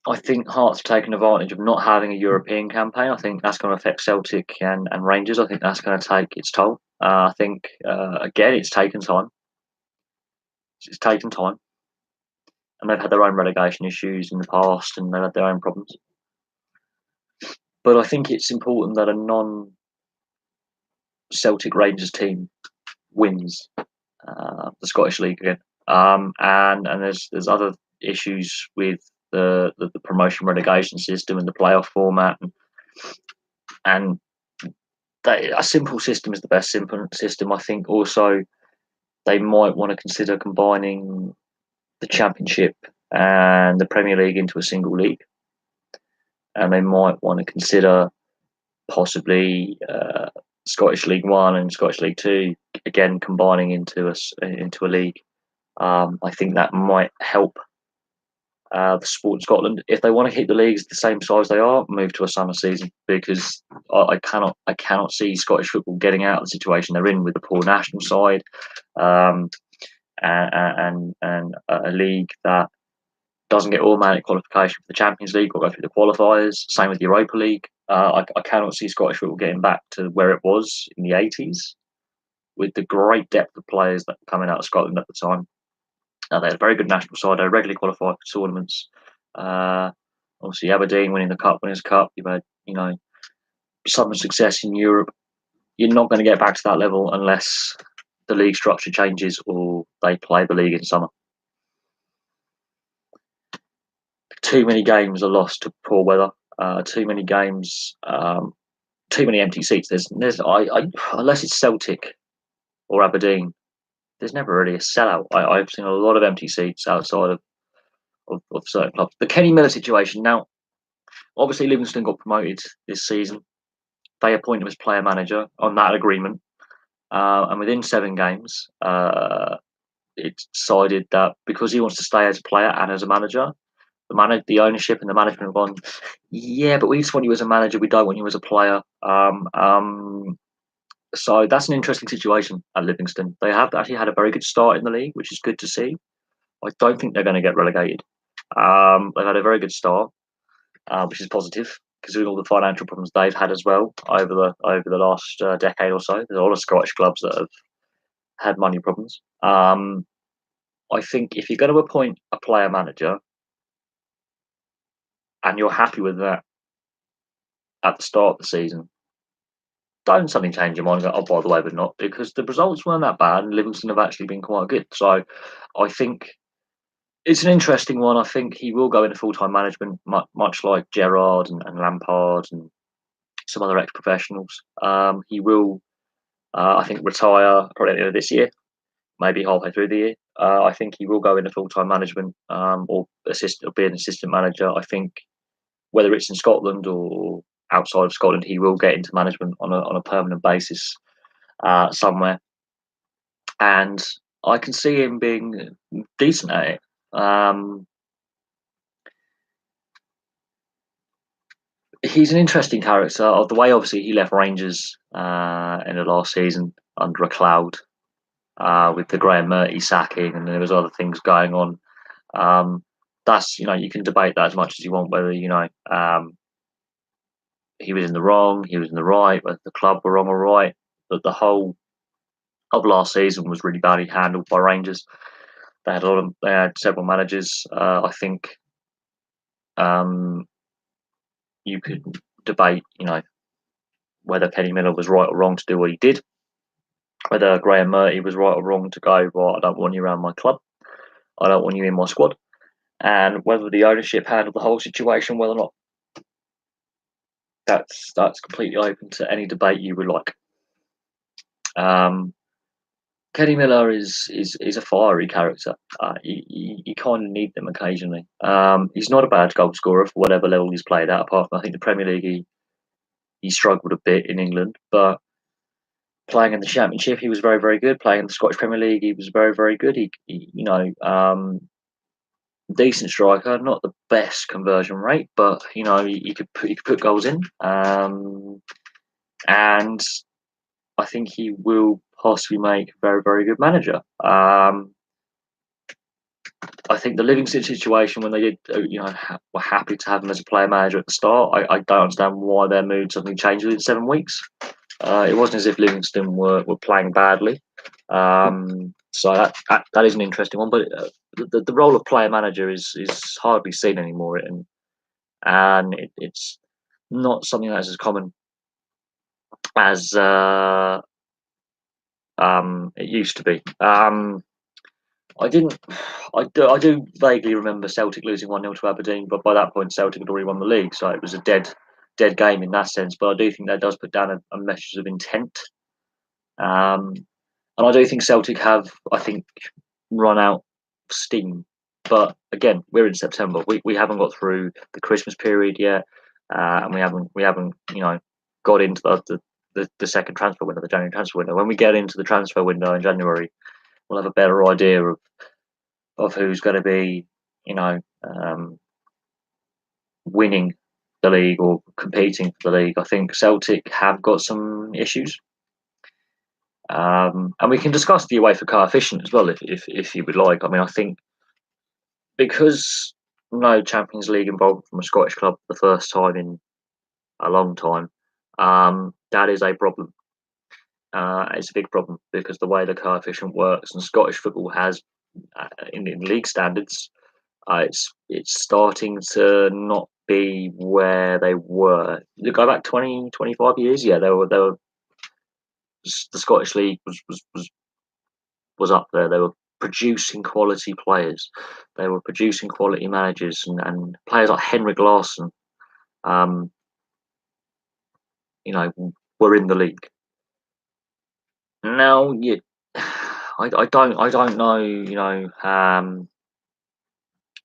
I think Hearts have taken advantage of not having a European campaign. I think that's going to affect Celtic and Rangers. I think that's going to take its toll. I think, again, it's taken time. It's taken time. And they've had their own relegation issues in the past, and they've had their own problems. But I think it's important that a non-Celtic Rangers team wins the Scottish League again. And there's other issues with the promotion relegation system and the playoff format, and a simple system is the best simple system. I think also they might want to consider combining the Championship and the Premier League into a single league, and they might want to consider possibly Scottish League One and Scottish League Two again combining into a league. I think that might help the sport in Scotland. If they want to keep the leagues the same size they are, move to a summer season, because I cannot see Scottish football getting out of the situation they're in with the poor national side, and a league that doesn't get automatic qualification for the Champions League or go through the qualifiers. Same with the Europa League. I cannot see Scottish football getting back to where it was in the 80s with the great depth of players that were coming out of Scotland at the time. They had a very good national side. They regularly qualified for tournaments. Obviously, Aberdeen winning the Cup, Winners' Cup. You've had, some success in Europe. You're not going to get back to that level unless the league structure changes or they play the league in summer. Too many games are lost to poor weather. Too many games. Too many empty seats. Unless it's Celtic or Aberdeen, there's never really a sellout. I've seen a lot of empty seats outside of certain clubs. The Kenny Miller situation. Now, obviously, Livingston got promoted this season. They appointed him as player manager on that agreement. And within 7 games, it's decided that because he wants to stay as a player and as a manager, the ownership and the management have gone, yeah, but we just want you as a manager. We don't want you as a player. So that's an interesting situation at Livingston. They have actually had a very good start in the league, which is good to see. I don't think they're going to get relegated. They've had a very good start, which is positive. considering all the financial problems they've had as well over the last decade or so. There's a lot of Scottish clubs that have had money problems. I think if you're going to appoint a player manager and you're happy with that at the start of the season, don't suddenly change your mind and go, oh, by the way, we're not, because the results weren't that bad and Livingston have actually been quite good. So I think it's an interesting one. I think he will go into full-time management, much like Gerrard and Lampard and some other ex-professionals. He will, I think, retire probably at the end of this year, maybe halfway through the year. I think he will go into full-time management or be an assistant manager. I think whether it's in Scotland or outside of Scotland, he will get into management on a permanent basis somewhere, and I can see him being decent at it. He's an interesting character. Of the way, obviously, he left Rangers in the last season under a cloud with the Graham Murty sacking, and there was other things going on. That's you can debate that as much as you want, whether he was in the wrong, he was in the right, whether the club were wrong or right. But the whole of last season was really badly handled by Rangers. They had several managers. I think you could debate, whether Kenny Miller was right or wrong to do what he did, whether Graham Murty was right or wrong to go, well, I don't want you around my club, I don't want you in my squad, and whether the ownership handled the whole situation well or not. That's completely open to any debate you would like. Kenny Miller is a fiery character. You kind of need them occasionally. He's not a bad goal scorer for whatever level he's played at. Apart from I think the Premier League, he struggled a bit in England, but playing in the Championship, he was very, very good. Playing in the Scottish Premier League, he was very, very good. Decent striker, not the best conversion rate, but he could put goals in. And I think he will possibly make a very, very good manager. I think the Livingston situation, when they did, were happy to have him as a player manager at the start. I don't understand why their mood suddenly changed within 7 weeks. It wasn't as if Livingston were playing badly. So that is an interesting one. But the role of player manager is hardly seen anymore, and it's not something that's as common as it used to be. I do vaguely remember Celtic losing 1-0 to Aberdeen, but by that point Celtic had already won the league, so it was a dead game in that sense. But I do think that does put down a message of intent, and I do think Celtic have, I think, run out of steam. But again, we're in September. We haven't got through the Christmas period yet, and we haven't got into the second transfer window, the January transfer window. When we get into the transfer window in January, we'll have a better idea of who's going to be, winning the league or competing for the league. I think Celtic have got some issues, and we can discuss the UEFA coefficient as well if you would like. I mean, I think because no Champions League involved from a Scottish club for the first time in a long time, that is a problem. It's a big problem because the way the coefficient works, and Scottish football has, in league standards, it's starting to not be where they were. You go back 20, 25 years, yeah, they were the Scottish League was up there. They were producing quality players. They were producing quality managers and players like Henrik Larsson, were in the league. Now, yeah, I don't know,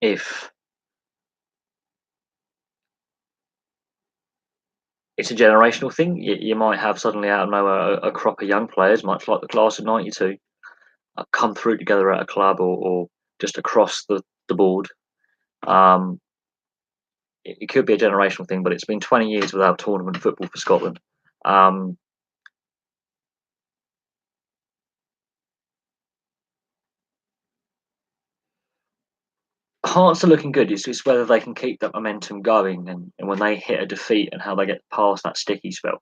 if it's a generational thing. You might have suddenly out of nowhere a crop of young players, much like the class of '92, come through together at a club or just across the board. It could be a generational thing, but it's been 20 years without tournament football for Scotland. Hearts are looking good. It's just whether they can keep that momentum going and when they hit a defeat and how they get past that sticky spell.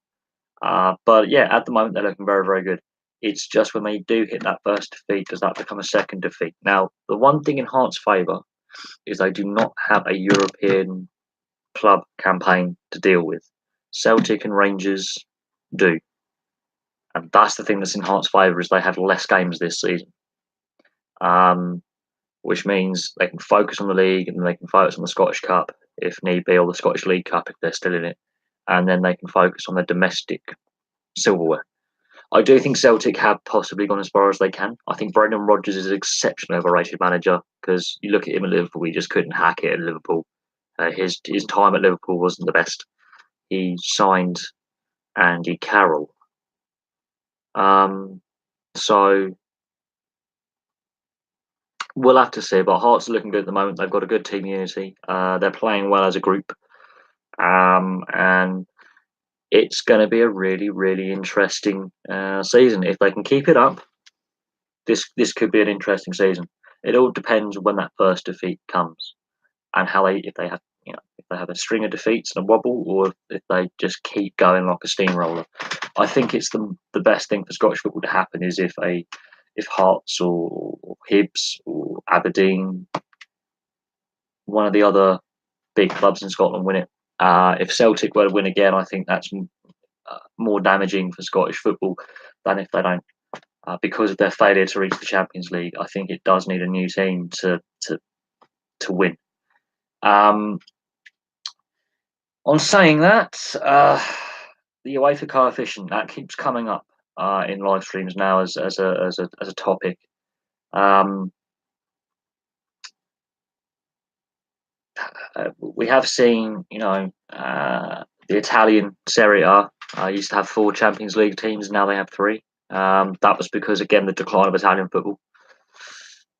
But yeah, at the moment they're looking very, very good. It's just when they do hit that first defeat, does that become a second defeat? Now, the one thing in Hearts' favour is they do not have a European club campaign to deal with. Celtic and Rangers do, and that's the thing that's in Hearts' favour is they have less games this season, um, which means they can focus on the league and they can focus on the Scottish Cup if need be, or the Scottish League Cup if they're still in it, and then they can focus on the domestic silverware. I do think Celtic have possibly gone as far as they can. I think Brendan Rodgers is an exceptionally overrated manager because you look at him at Liverpool, he just couldn't hack it at Liverpool. His time at Liverpool wasn't the best. He signed Andy Carroll. So we'll have to see. But Hearts are looking good at the moment. They've got a good team unity. They're playing well as a group. And it's going to be a really, really interesting season. If they can keep it up, this could be an interesting season. It all depends when that first defeat comes and how they if they have if they have a string of defeats and a wobble, or if they just keep going like a steamroller. I think it's the best thing for Scottish football to happen is if Hearts or Hibs or Aberdeen, one of the other big clubs in Scotland, win it. If Celtic were to win again, I think that's more damaging for Scottish football than if they don't. Because of their failure to reach the Champions League, I think it does need a new team to win. On saying that, the UEFA coefficient that keeps coming up in live streams now as a topic. We have seen, the Italian Serie A used to have 4 Champions League teams, now they have 3. That was because, again, the decline of Italian football.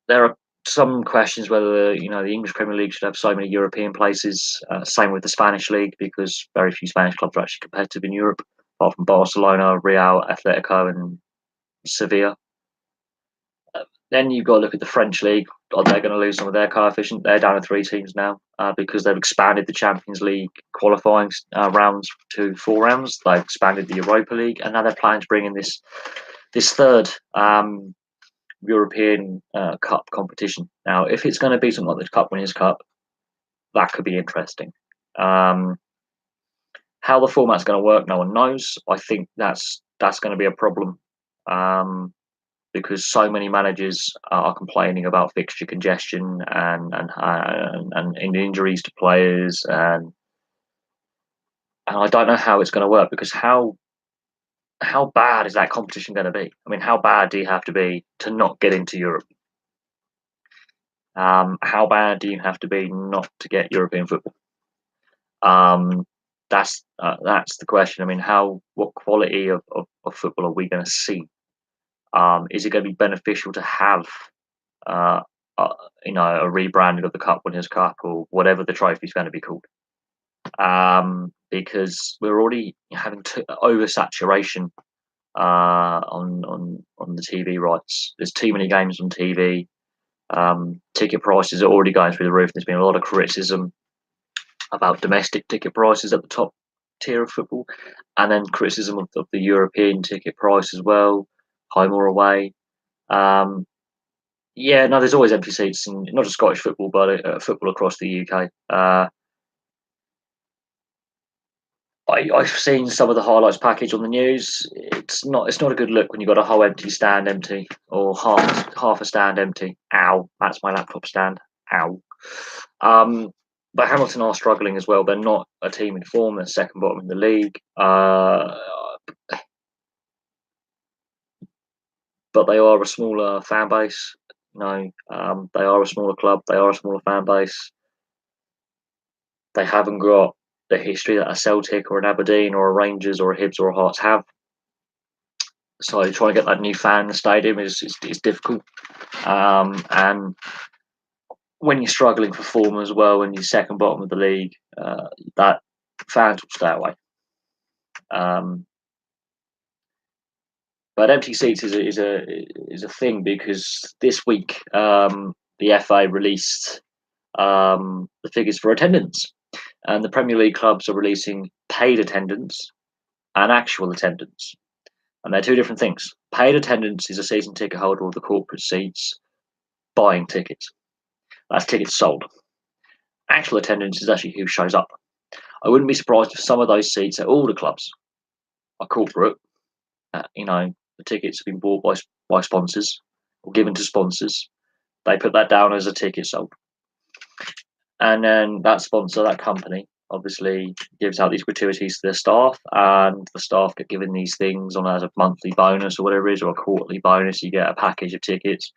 There are some questions whether the English Premier League should have so many European places. Same with the Spanish League because very few Spanish clubs are actually competitive in Europe, apart from Barcelona, Real, Atletico, and Sevilla. Then you've got to look at the French league. Are they going to lose some of their coefficient? They're down to 3 teams now because they've expanded the Champions League qualifying rounds to 4 rounds. They've expanded the Europa League, and now they're planning to bring in this third European Cup competition. Now, if it's going to be something like the Cup Winners' Cup, that could be interesting. How the format's going to work, no one knows. I think that's going to be a problem. Because so many managers are complaining about fixture congestion and injuries to players, and I don't know how it's going to work because how bad is that competition going to be? I mean, how bad do you have to be to not get into Europe? How bad do you have to be not to get European football? That's the question. I mean, what quality of football are we going to see? Is it going to be beneficial to have a rebranding of the Cup Winners' Cup or whatever the trophy is going to be called? Because we're already having oversaturation on the TV rights. There's too many games on TV. Ticket prices are already going through the roof. There's been a lot of criticism about domestic ticket prices at the top tier of football, and then criticism of the European ticket price as well, home or away. There's always empty seats in not just Scottish football, but football across the UK. I've seen some of the highlights package on the news. It's not a good look when you've got a whole empty stand empty or half a stand empty. Ow, that's my laptop stand. Ow. But Hamilton are struggling as well. They're not a team in form. They're second bottom in the league. But they are a smaller fan base. They are a smaller club. They are a smaller fan base. They haven't got the history that a Celtic or an Aberdeen or a Rangers or a Hibs or a Hearts have. So trying to get that new fan in the stadium is difficult. And when you're struggling for form as well, when you're second bottom of the league, that fans will stay away. But empty seats is a thing because this week the FA released the figures for attendance. And the Premier League clubs are releasing paid attendance and actual attendance. And they're two different things. Paid attendance is a season ticket holder or the corporate seats buying tickets. That's tickets sold. Actual attendance is actually who shows up. I wouldn't be surprised if some of those seats at all the clubs are corporate. The tickets have been bought by sponsors or given to sponsors. They put that down as a ticket sold. And then that sponsor, that company, obviously gives out these gratuities to their staff, and the staff get given these things on as a monthly bonus or whatever it is, or a quarterly bonus. You get a package of tickets,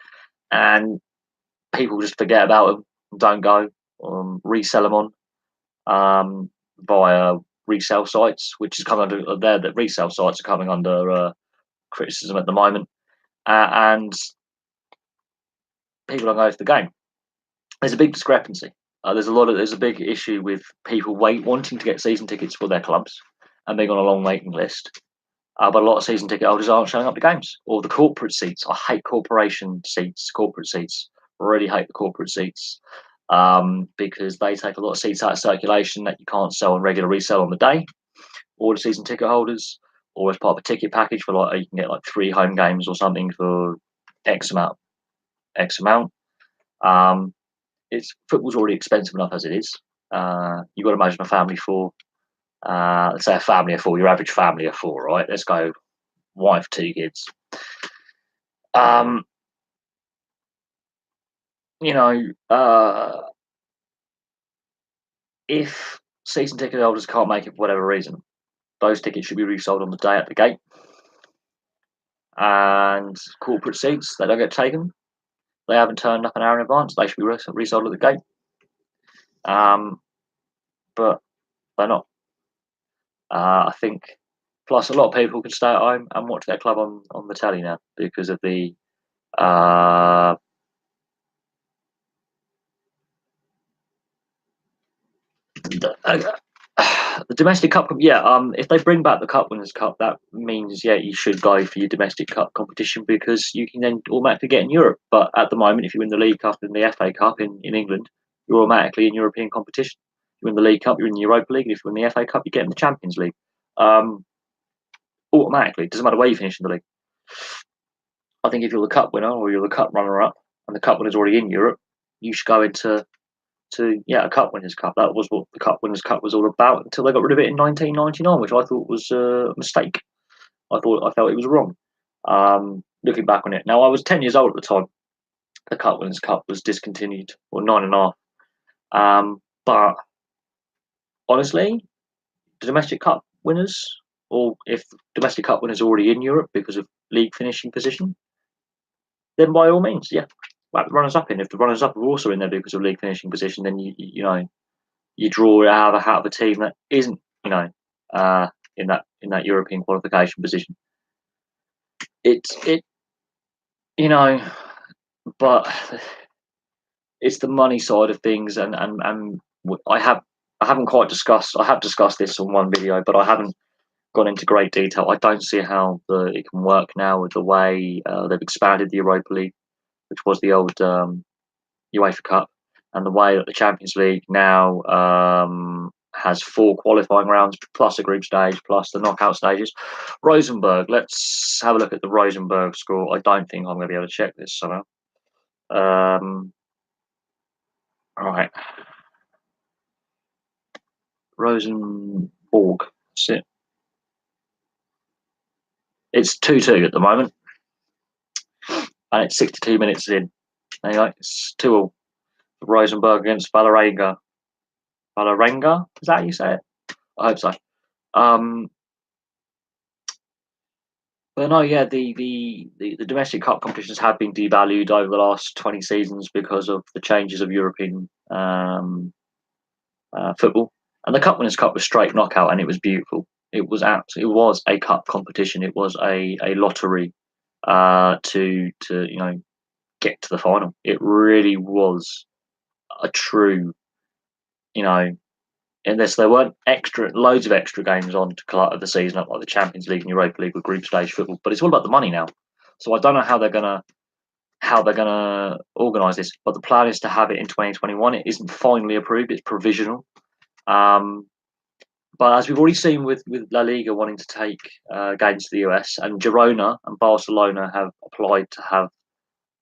and people just forget about them, don't go, resell them on via resale sites, which is coming under there. That resale sites are coming under criticism at the moment, and people don't go to the game. There's a big discrepancy. There's a big issue with people wanting to get season tickets for their clubs and being on a long waiting list. But a lot of season ticket holders aren't showing up to games, or the corporate seats. I hate corporate seats. I really hate the corporate seats because they take a lot of seats out of circulation that you can't sell on regular resale on the day, or the season ticket holders, or as part of a ticket package for you can get 3 home games or something for X amount. Football's already expensive enough as it is. You've got to imagine a family of 4. Let's say a family of 4, your average family of 4, right? Let's go wife, 2 kids. If season ticket holders can't make it for whatever reason, those tickets should be resold on the day at the gate. And corporate seats, they don't get taken. They haven't turned up an hour in advance. They should be resold at the gate. But they're not. I think. Plus, a lot of people can stay at home and watch their club on the telly now because of the domestic cup. If they bring back the Cup Winners' Cup, that means you should go for your domestic cup competition because you can then automatically get in Europe. But at the moment, if you win the League Cup and the FA Cup in England, you're automatically in European competition. You win the League Cup, you're in the Europa League, and if you win the FA Cup, you get in the Champions League. Automatically, it doesn't matter where you finish in the league. I think if you're the Cup winner or you're the Cup runner-up, and the Cup winner's already in Europe, you should go into a Cup Winners' Cup. That was what the Cup Winners' Cup was all about until they got rid of it in 1999, which I thought was a mistake. I felt it was wrong. Looking back on it, now I was 10 years old at the time. The Cup Winners' Cup was discontinued, or 9.5. But honestly, the domestic cup winners, or if domestic cup winners are already in Europe because of league finishing position, then by all means, whack the runners up in. If the runners up are also in there because of league finishing position, then you draw out of a team that isn't in that European qualification position. But it's the money side of things, and I haven't quite discussed. I have discussed this on one video, but I haven't gone into great detail. I don't see how it can work now with the way they've expanded the Europa League, which was the old UEFA Cup, and the way that the Champions League now has 4 qualifying rounds plus a group stage plus the knockout stages. Rosenborg. Let's have a look at the Rosenborg score. I don't think I'm going to be able to check this somehow. All right. Rosenborg. That's it. It's 2-2 at the moment. And it's 62 minutes in. There you go. It's 2-2. Rosenborg against Vålerenga. Vålerenga? Is that how you say it? I hope so. But no, the domestic cup competitions have been devalued over the last 20 seasons because of the changes of European football. And the Cup Winners' Cup was straight knockout, and it was beautiful. It was a cup competition. It was a lottery to get to the final. It really was a true, unless there weren't loads of extra games on to clutter the season up, like the Champions League and Europa League with group stage football. But it's all about the money now. So I don't know how they're gonna how they're going to organise this. But the plan is to have it in 2021. It isn't finally approved; it's provisional. But as we've already seen with La Liga wanting to take games to the US, and Girona and Barcelona have applied to have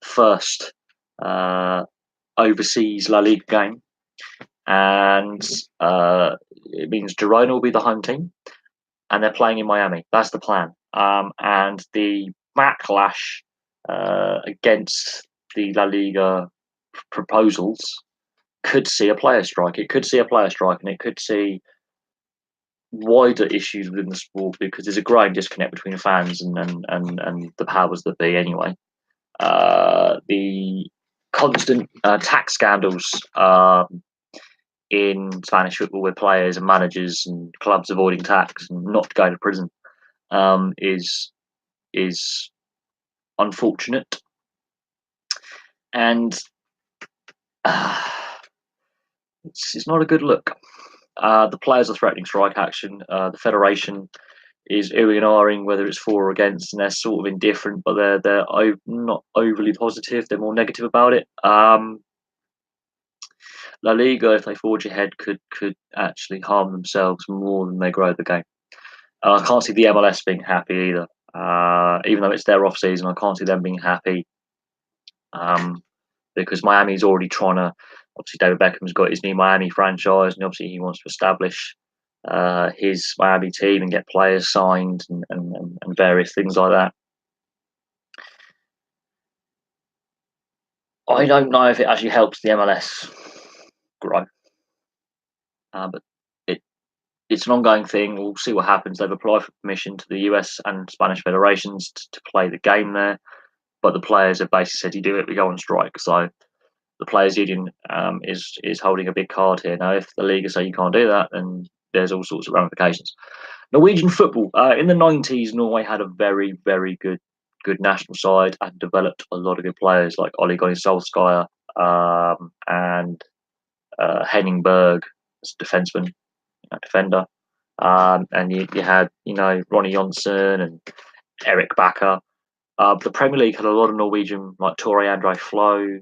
first overseas La Liga game, and it means Girona will be the home team, and they're playing in Miami. That's the plan. And the backlash against the La Liga proposals could see a player strike. It could see a player strike, and it could see wider issues within the sport because there's a growing disconnect between fans and the powers that be. Anyway, the constant tax scandals in Spanish football with players and managers and clubs avoiding tax and not going to prison is unfortunate, and it's not a good look. The players are threatening strike action. The federation is oohing and ahhing whether it's for or against, and they're sort of indifferent, but they're not overly positive. They're more negative about it. La Liga, if they forge ahead, could actually harm themselves more than they grow the game. I can't see the MLS being happy either. Even though it's their off season, I can't see them being happy because Miami's already trying to. Obviously, David Beckham's got his new Miami franchise, and obviously he wants to establish his Miami team and get players signed and various things like that. I don't know if it actually helps the MLS grow, but it's an ongoing thing. We'll see what happens. They've applied for permission to the US and Spanish federations to play the game there, but the players have basically said, "You do it, we go on strike." So the players' union is holding a big card here. Now, if the league say you can't do that, then there's all sorts of ramifications. Norwegian football in the 90s, Norway had a very good national side and developed a lot of good players like Ole Gunnar Solskjaer and Henning Berg as a defenseman, defender. And you had, Ronny Jonsson and Eric Bakker. The Premier League had a lot of Norwegian, like Tore André Flo,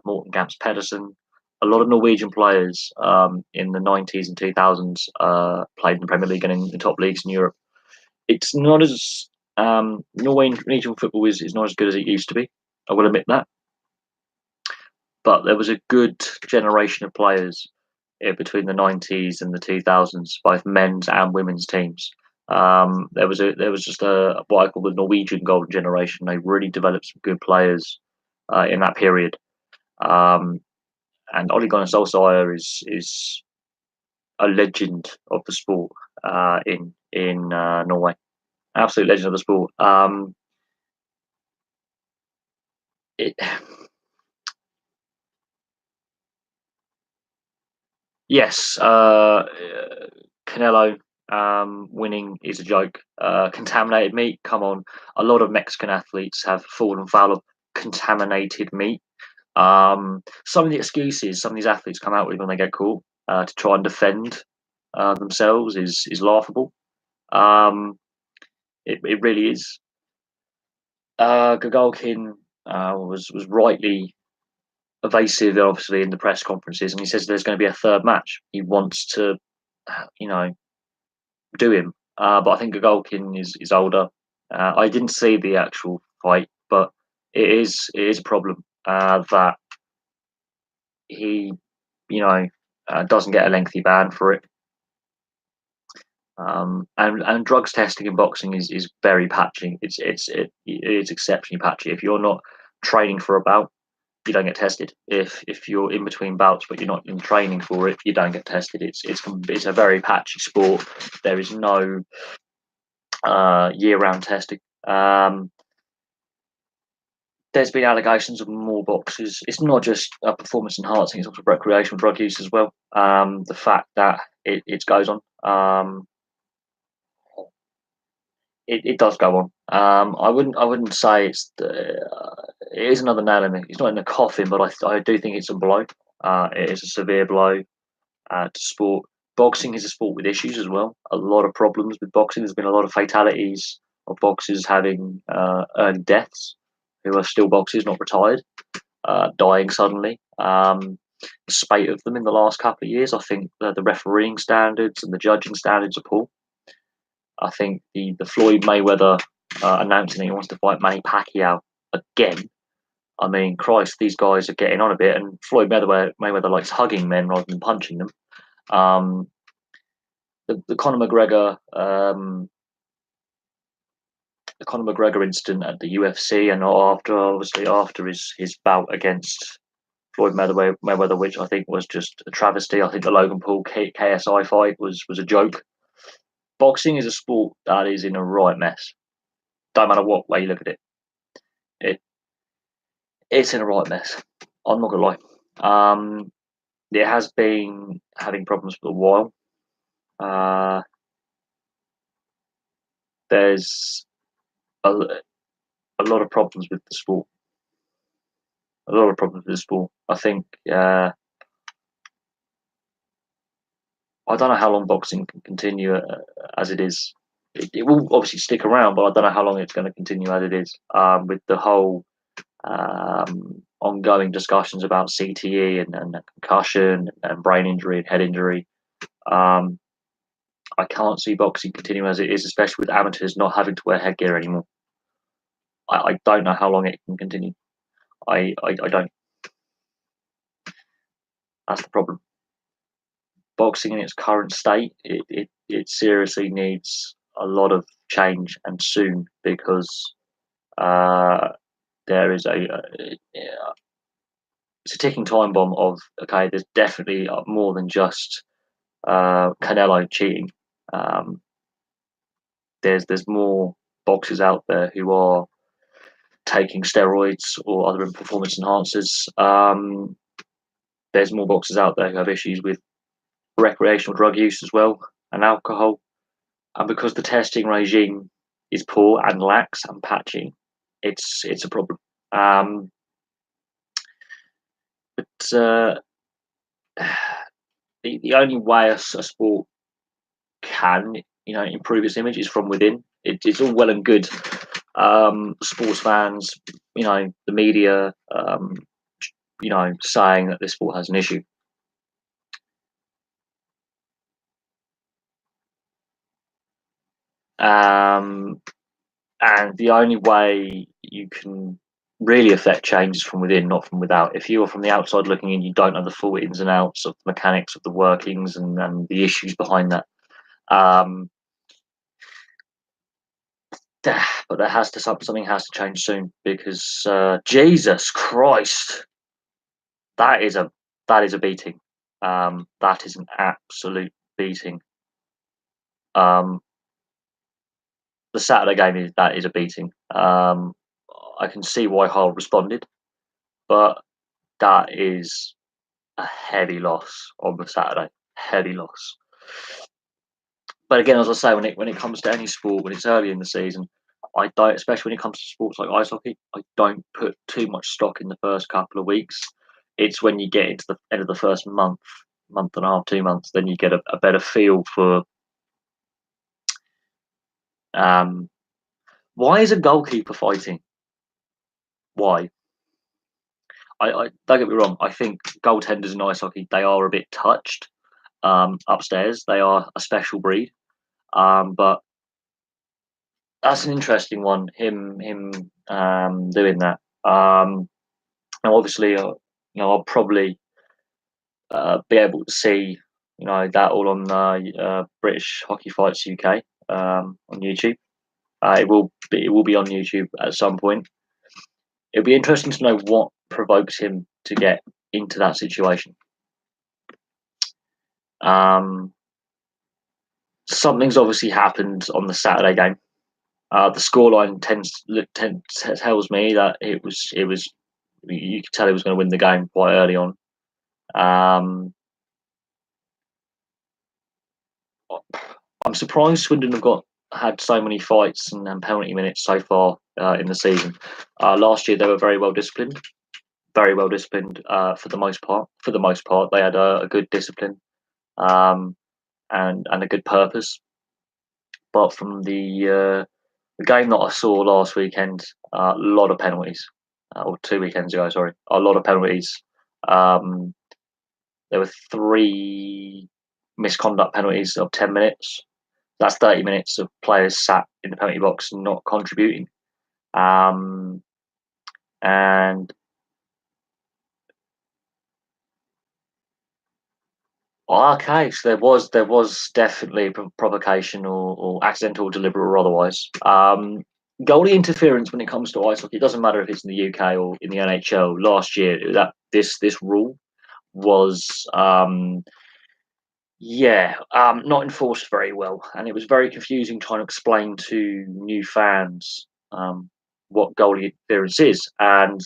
Morten Gamst Pedersen. A lot of Norwegian players in the 90s and 2000s played in the Premier League and in the top leagues in Europe. It's not as Norwegian football is not as good as it used to be. I will admit that, but there was a good generation of players between the 90s and the 2000s, both men's and women's teams. There was just what I call the Norwegian golden generation. They really developed some good players in that period. And Ole Gunnar Solskjaer is a legend of the sport in Norway. Absolute legend of the sport. Yes, Canelo winning is a joke. Contaminated meat, come on. A lot of Mexican athletes have fallen foul of contaminated meat. Some of the excuses some of these athletes come out with when they get caught to try and defend themselves is laughable. It really is. Gagolkin was rightly evasive, obviously, in the press conferences, and he says there's going to be a third match. He wants to, do him. But I think Gagolkin is older. I didn't see the actual fight, but it is a problem that he, doesn't get a lengthy ban for it. And drugs testing in boxing is very patchy. It's exceptionally patchy. If you're not training for a bout, you don't get tested. If you're in between bouts but you're not in training for it, you don't get tested. It's a very patchy sport. There is no year-round testing. There's been allegations of more boxers. It's not just performance enhancing; it's also recreational drug use as well. The fact that it goes on. It does go on. I wouldn't say it is another nail in it. It's not in the coffin, but I do think it's a blow. It is a severe blow to sport. Boxing is a sport with issues as well. A lot of problems with boxing. There's been a lot of fatalities of boxers having early deaths who are still boxers, not retired, dying suddenly. The spate of them in the last couple of years, I think the refereeing standards and the judging standards are poor. I think the Floyd Mayweather announcing that he wants to fight Manny Pacquiao again. I mean, Christ, these guys are getting on a bit, and Floyd Mayweather likes hugging men rather than punching them. The Conor McGregor incident at the UFC, and after his bout against Floyd Mayweather, which I think was just a travesty. I think the Logan Paul KSI fight was a joke. Boxing is a sport that is in a right mess. Don't matter what way you look at it. It's in a right mess. I'm not gonna lie. It has been having problems for a while. There's a lot of problems with the sport. A lot of problems with the sport. I think I don't know how long boxing can continue as it is. It will obviously stick around, but I don't know how long it's going to continue as it is. With the whole ongoing discussions about CTE and concussion and brain injury and head injury, I can't see boxing continue as it is, especially with amateurs not having to wear headgear anymore. I don't know how long it can continue. I don't. That's the problem. Boxing in its current state, it seriously needs a lot of change and soon, because there is it's a ticking time bomb of, okay, there's definitely more than just Canelo cheating. There's more boxers out there who are taking steroids or other performance enhancers. There's more boxers out there who have issues with recreational drug use as well, and alcohol. And because the testing regime is poor and lax and patchy, it's a problem. But the only way a sport can, improve its image is from within. It's all well and good, sports fans, the media, saying that this sport has an issue. And the only way you can really affect change is from within, not from without. If you're from the outside looking in, you don't know the full ins and outs of the mechanics of the workings and the issues behind that. But something has to change soon, because Jesus Christ, that is a beating. That is an absolute beating. The Saturday game is a beating. I can see why Hull responded, but that is a heavy loss on the Saturday. Heavy loss. But again, as I say, when it comes to any sport, when it's early in the season, I don't, especially when it comes to sports like ice hockey, I don't put too much stock in the first couple of weeks. It's when you get into the end of the first month and a half, 2 months, then you get a better feel for why is a goalkeeper fighting? Why? I don't get me wrong. I think goaltenders in ice hockey, they are a bit touched upstairs. They are a special breed. But that's an interesting one. Him doing that. Now, obviously, I'll probably be able to see that all on British Hockey Fights UK on YouTube. It will be on YouTube at some point. It'll be interesting to know what provokes him to get into that situation. Something's obviously happened on the Saturday game. The scoreline tells me that it was. You could tell he was going to win the game quite early on. I'm surprised Swindon have had so many fights and penalty minutes so far in the season. Last year they were very well disciplined. Very well disciplined for the most part. For the most part, they had a good discipline and a good purpose. But from the The game that I saw last weekend, a lot of penalties, or 2 weekends ago, sorry, a lot of penalties. Um, there were 3 misconduct penalties of 10 minutes. That's 30 minutes of players sat in the penalty box and not contributing. And okay, so there was definitely provocation or accidental, deliberate, or otherwise. Goalie interference when it comes to ice hockey, it doesn't matter if it's in the UK or in the NHL. Last year, that this rule was not enforced very well, and it was very confusing trying to explain to new fans what goalie interference is. And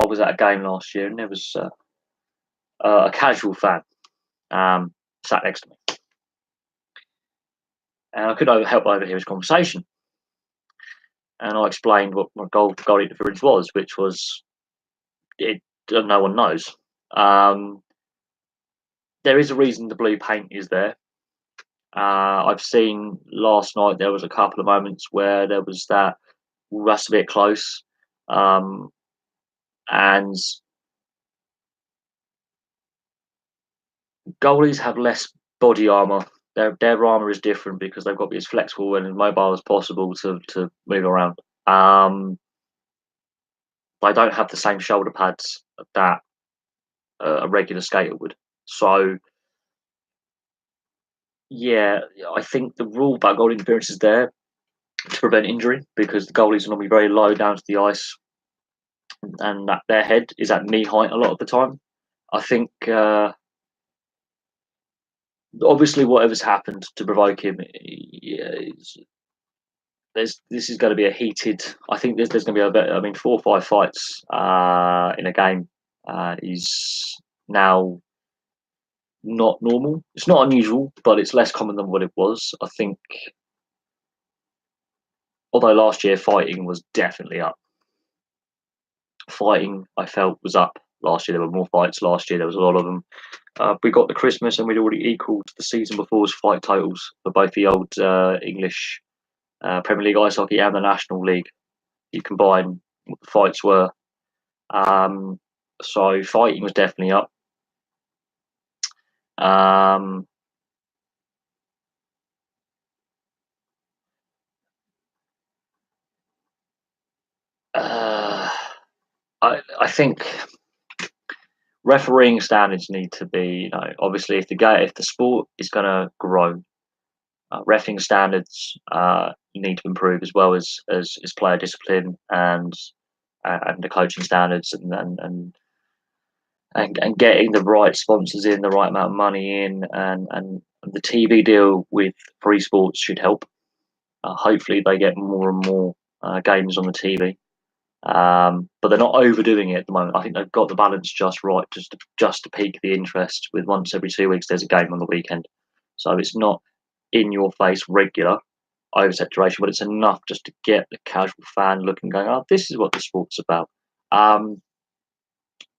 I was at a game last year, and there was a casual fan sat next to me, and I couldn't help but overhear his conversation. And I explained what my goal interference was, which was no one knows. There is a reason the blue paint is there. I've seen last night there was a couple of moments where there was that's a bit close, and goalies have less body armor. Their armor is different because they've got to be as flexible and as mobile as possible to move around. They don't have the same shoulder pads that a regular skater would. So yeah, I think the rule about goal interference is there to prevent injury because the goalies are normally very low down to the ice, and that their head is at knee height a lot of the time. I think obviously whatever's happened to provoke him, this is going to be a heated. I think there's going to be a bit. I mean, 4 or 5 fights in a game is now not normal. It's not unusual, but it's less common than what it was. I think, although last year fighting was definitely up. Fighting, I felt, was up last year. There were more fights last year. There was a lot of them. We got the Christmas, and we'd already equalled the season before's fight totals for both the old English Premier League ice hockey and the National League. You combine what the fights were. So fighting was definitely up. Um, uh, I think refereeing standards need to be, obviously if the sport is going to grow, refereeing standards need to improve as well as player discipline and the coaching standards and getting the right sponsors in, the right amount of money in, and the TV deal with free sports should help. Hopefully, they get more and more games on the TV, but they're not overdoing it at the moment. I think they've got the balance just right, just to pique the interest. With once every 2 weeks, there's a game on the weekend, so it's not in your face regular oversaturation, but it's enough just to get the casual fan looking, going, "Oh, this is what the sport's about."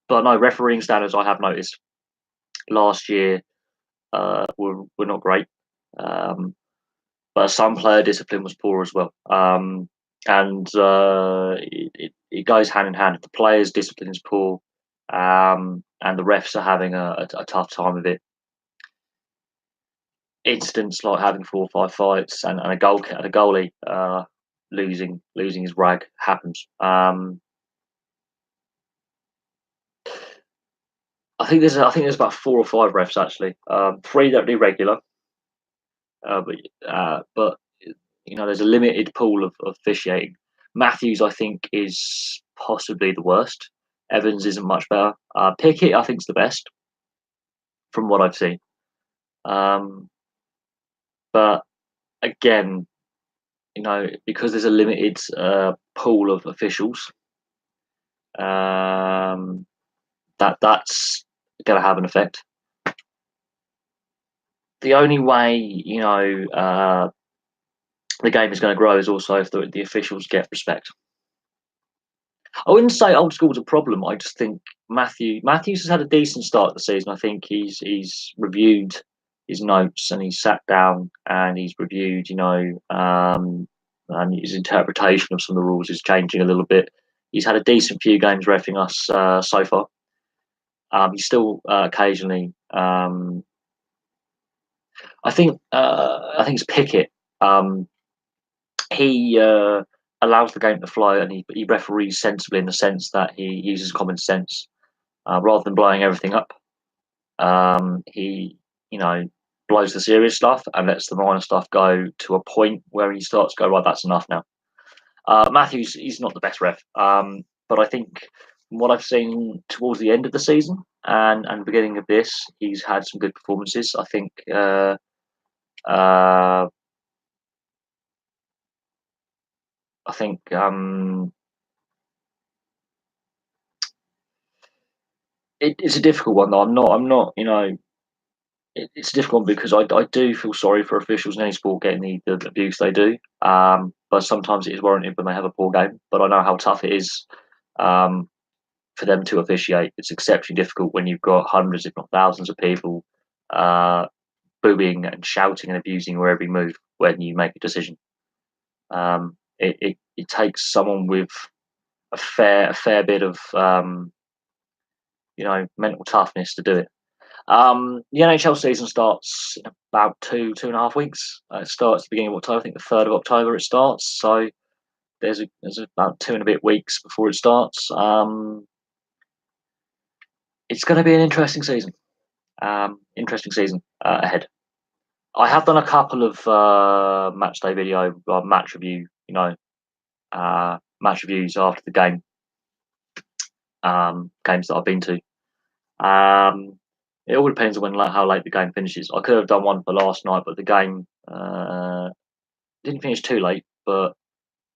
But no, refereeing standards I have noticed last year were not great. But some player discipline was poor as well. And it goes hand in hand. If the players' discipline is poor, and the refs are having a tough time of it, incidents like having 4 or 5 fights and a goalie losing his rag happens. I think there's about 4 or 5 refs actually. 3 that do regular, but there's a limited pool of officiating. Matthews, I think, is possibly the worst. Evans isn't much better. Pickett, I think, is the best from what I've seen. But again, because there's a limited pool of officials, that's going to have an effect. The only way, the game is going to grow is also if the officials get respect. I wouldn't say old school's a problem. I just think Matthews has had a decent start to the season. I think he's reviewed his notes and he's sat down and he's reviewed, and his interpretation of some of the rules is changing a little bit. He's had a decent few games reffing us so far. He's still occasionally. I think it's Pickett. Um, he allows the game to flow, and he referees sensibly in the sense that he uses common sense rather than blowing everything up. He, you know, blows the serious stuff and lets the minor stuff go to a point where he starts to go, right, that's enough now. Matthews, he's not the best ref, but I think from what I've seen towards the end of the season and beginning of this, he's had some good performances. Uh, I think it's a difficult one though. I'm not. It's a difficult one because I do feel sorry for officials in any sport getting the abuse they do. But sometimes it is warranted when they have a poor game. But I know how tough it is um, for them to officiate. It's exceptionally difficult when you've got hundreds, if not thousands, of people uh, booing and shouting and abusing your every move when you make a decision. It takes someone with a fair bit of mental toughness to do it. The NHL season starts in about 2.5 weeks. It starts at the beginning of October. I think the 3rd of October it starts. So there's about 2 and a bit weeks before it starts. It's going to be an interesting season. Ahead. I have done a couple of match day video, match review. Match reviews after the game. Games that I've been to. It all depends on how late the game finishes. I could have done one for last night, but the game didn't finish too late. But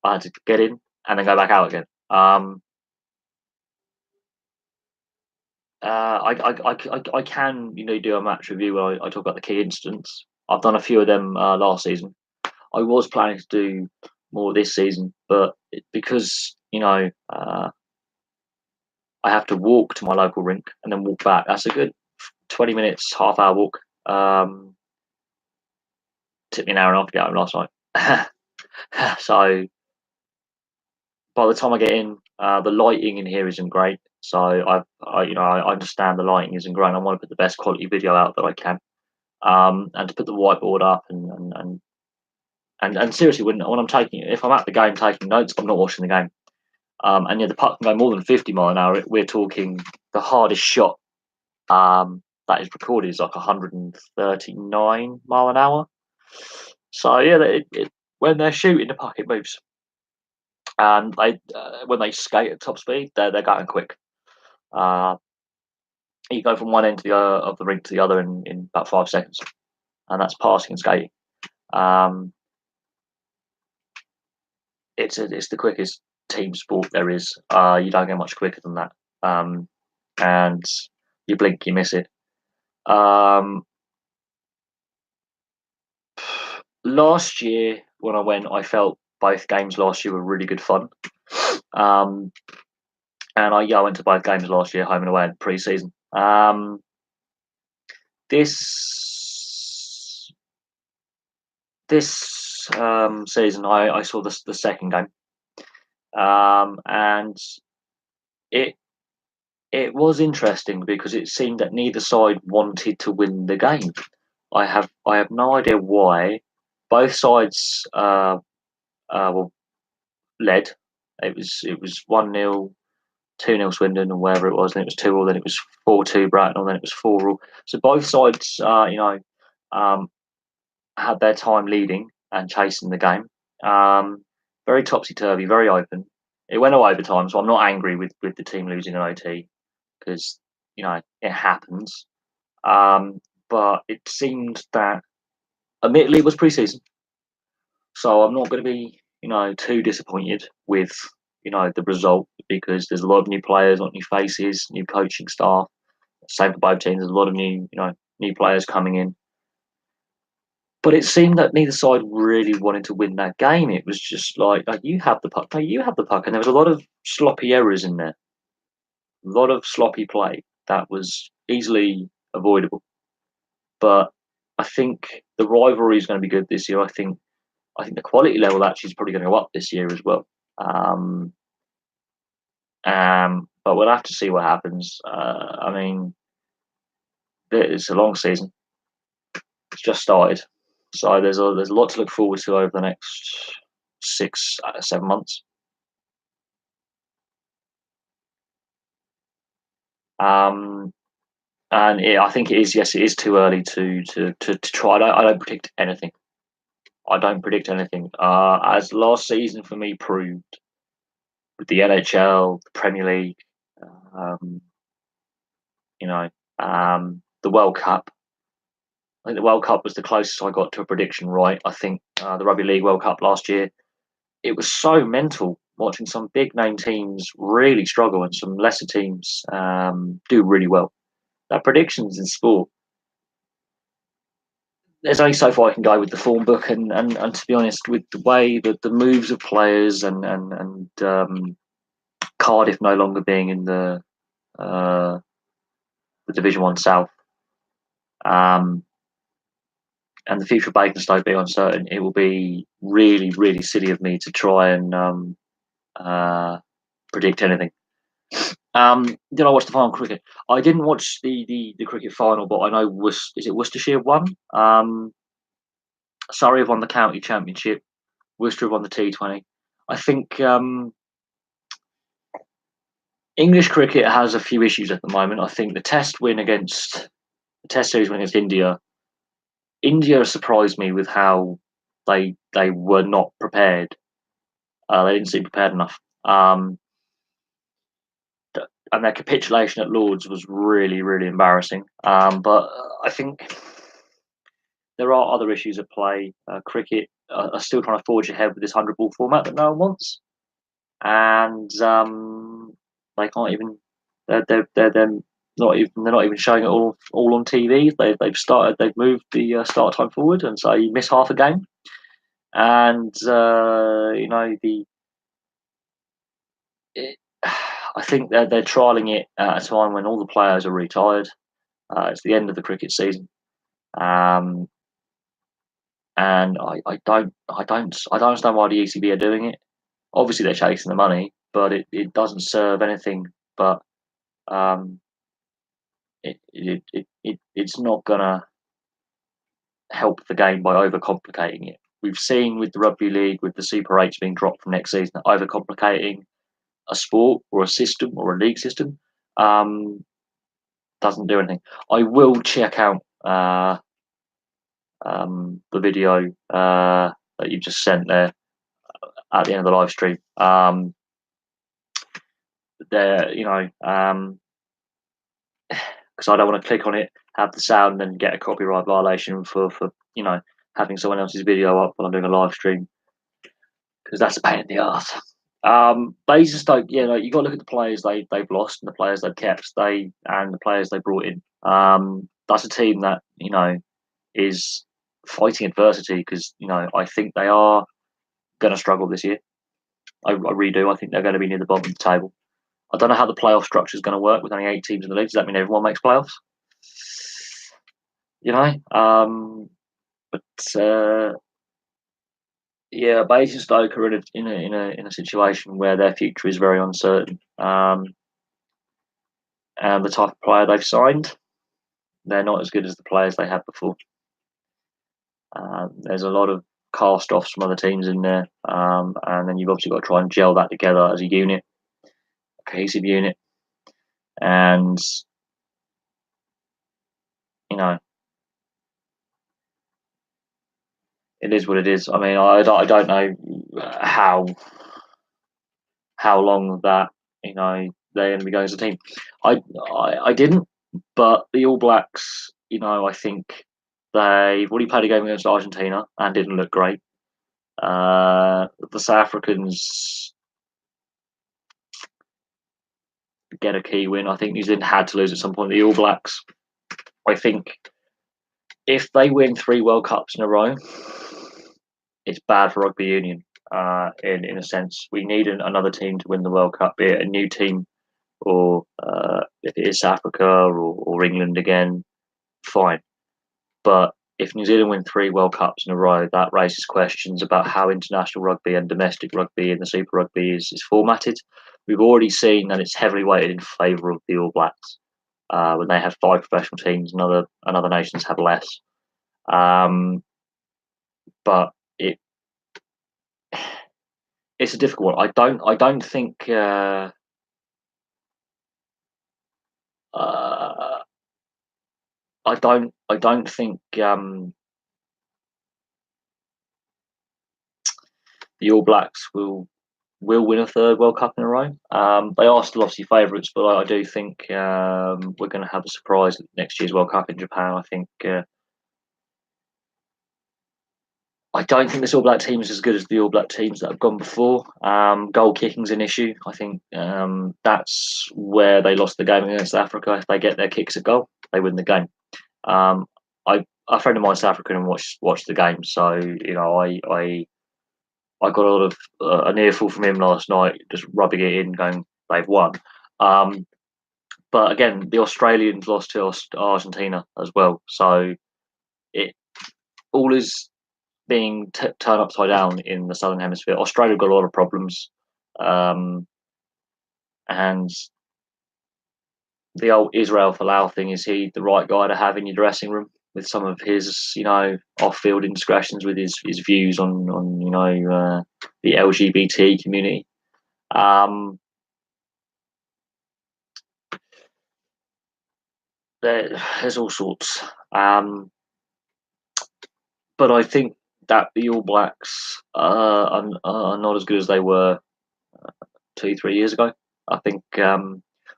I had to get in and then go back out again. I can do a match review where I talk about the key incidents. I've done a few of them last season. I was planning to do more this season, but because I have to walk to my local rink and then walk back. That's a good 20 minutes, half-hour walk. Took me an hour and a half to get home last night. So by the time I get in, the lighting in here isn't great. So I understand the lighting isn't great. And I want to put the best quality video out that I can, and to put the whiteboard up and seriously, when if I'm at the game taking notes, I'm not watching the game. And yeah, the puck can go more than 50 mile an hour. We're talking the hardest shot that is recorded is like 139 mile an hour. So yeah, when they're shooting the puck, it moves. And when they skate at top speed, they're going quick. You go from one end of the rink to the other in about 5 seconds, and that's passing and skating. It's the quickest team sport there is. You don't get much quicker than that, and you blink, you miss it. Last year when I went, I felt both games last year were really good fun. And I went to both games last year, home and away in pre-season. This season, I saw the second game, and it was interesting because it seemed that neither side wanted to win the game. I have no idea why. Both sides were led. It was 1-0, 2-0 Swindon, or wherever it was. Then it was 2-2. Then it was 4-2 Bracknell. Then it was 4-4. So both sides, had their time leading and chasing the game. Very topsy turvy, very open. It went to overtime, so I'm not angry with the team losing an OT because it happens. But it seemed that, admittedly, it was pre-season, so I'm not going to be too disappointed with the result because there's a lot of new players, a lot of new faces, new coaching staff. Same for both teams. There's a lot of new players coming in. But it seemed that neither side really wanted to win that game. It was just like you have the puck, no, you have the puck, and there was a lot of sloppy errors in there, a lot of sloppy play that was easily avoidable. But I think the rivalry is going to be good this year. I think I think the quality level actually is probably going to go up this year as well. But we'll have to see what happens. I mean, it's a long season. It's just started, so there's a lot to look forward to over the next 6, 7 months. And I think it is. Yes, it is too early to try. I don't predict anything. I don't predict anything. As last season for me proved, with the NHL, the Premier League, um, the World Cup. I think the World Cup was the closest I got to a prediction right. I think the Rugby League World Cup last year, it was so mental watching some big name teams really struggle and some lesser teams do really well. Predictions in sport, there's only so far I can go with the form book, and to be honest, with the way that the moves of players and Cardiff no longer being in the Division One South, and the future of Basingstoke being uncertain, it will be really, really silly of me to try and predict anything. Did I watch the final cricket? I didn't watch the cricket final, but I know is it Worcestershire won? Surrey have won the county championship. Worcester have won the T20. I think English cricket has a few issues at the moment. I think the Test series win against India. India surprised me with how they were not prepared. They didn't seem prepared enough. And their capitulation at Lords was really, really embarrassing. But I think there are other issues at play. Cricket are still trying to forge ahead with this 100-ball format that no one wants, and they can't even. They're not even showing it all on TV. They've moved the start time forward, and so you miss half a game. And I think they're trialing it at a time when all the players are retired. It's the end of the cricket season, and I don't understand why the ECB are doing it. Obviously, they're chasing the money, but it doesn't serve anything. But it's not gonna help the game by overcomplicating it. We've seen with the Rugby League, with the Super 8s being dropped from next season, that overcomplicating a sport or a system or a league system doesn't do anything. I will check out the video that you just sent there at the end of the live stream. Because I don't want to click on it, have the sound, and get a copyright violation for having someone else's video up while I'm doing a live stream, because that's a pain in the ass. Basingstoke, you got to look at the players they've lost and the players they've kept, and the players they brought in. That's a team that is fighting adversity, because I think they are going to struggle this year. I really do. I think they're going to be near the bottom of the table. I don't know how the playoff structure is going to work with only 8 teams in the league. Does that mean everyone makes playoffs? Basingstoke are in a situation where their future is very uncertain. And the type of player they've signed, they're not as good as the players they had before. There's a lot of cast-offs from other teams in there, and then you've obviously got to try and gel that together as a unit, a cohesive unit, and it is what it is. I mean, I don't know how long that they're going to be going as a team. I didn't, but the All Blacks, I think they've already played a game against Argentina and didn't look great. The South Africans get a key win. I think New Zealand had to lose at some point. The All Blacks, I think, if they win 3 World Cups in a row, it's bad for rugby union. In a sense, we need another team to win the World Cup, be it a new team, or if it is South Africa or England again, fine. But if New Zealand win 3 World Cups in a row, that raises questions about how international rugby and domestic rugby and the Super Rugby is formatted. We've already seen that it's heavily weighted in favour of the All Blacks when they have 5 professional teams, and other nations have less. But it's a difficult one. I don't think. I don't think the All Blacks will win a 3rd World Cup in a row. They are still obviously favourites, but I do think we're going to have a surprise at next year's World Cup in Japan. I think I don't think this All Black team is as good as the All Black teams that have gone before. Goal kicking's an issue. I think that's where they lost the game against Africa. If they get their kicks at goal, they win the game. A friend of mine's South African and watched the game, so I got a lot of an earful from him last night, just rubbing it in, going they've won. But again, the Australians lost to Argentina as well, so it all is being turned upside down in the Southern Hemisphere. Australia got a lot of problems, and the old Israel Folau thing, is he the right guy to have in your dressing room with some of his, off-field indiscretions with his views on the LGBT community? There's all sorts. But I think that the All Blacks are not as good as they were 2-3 years ago. I think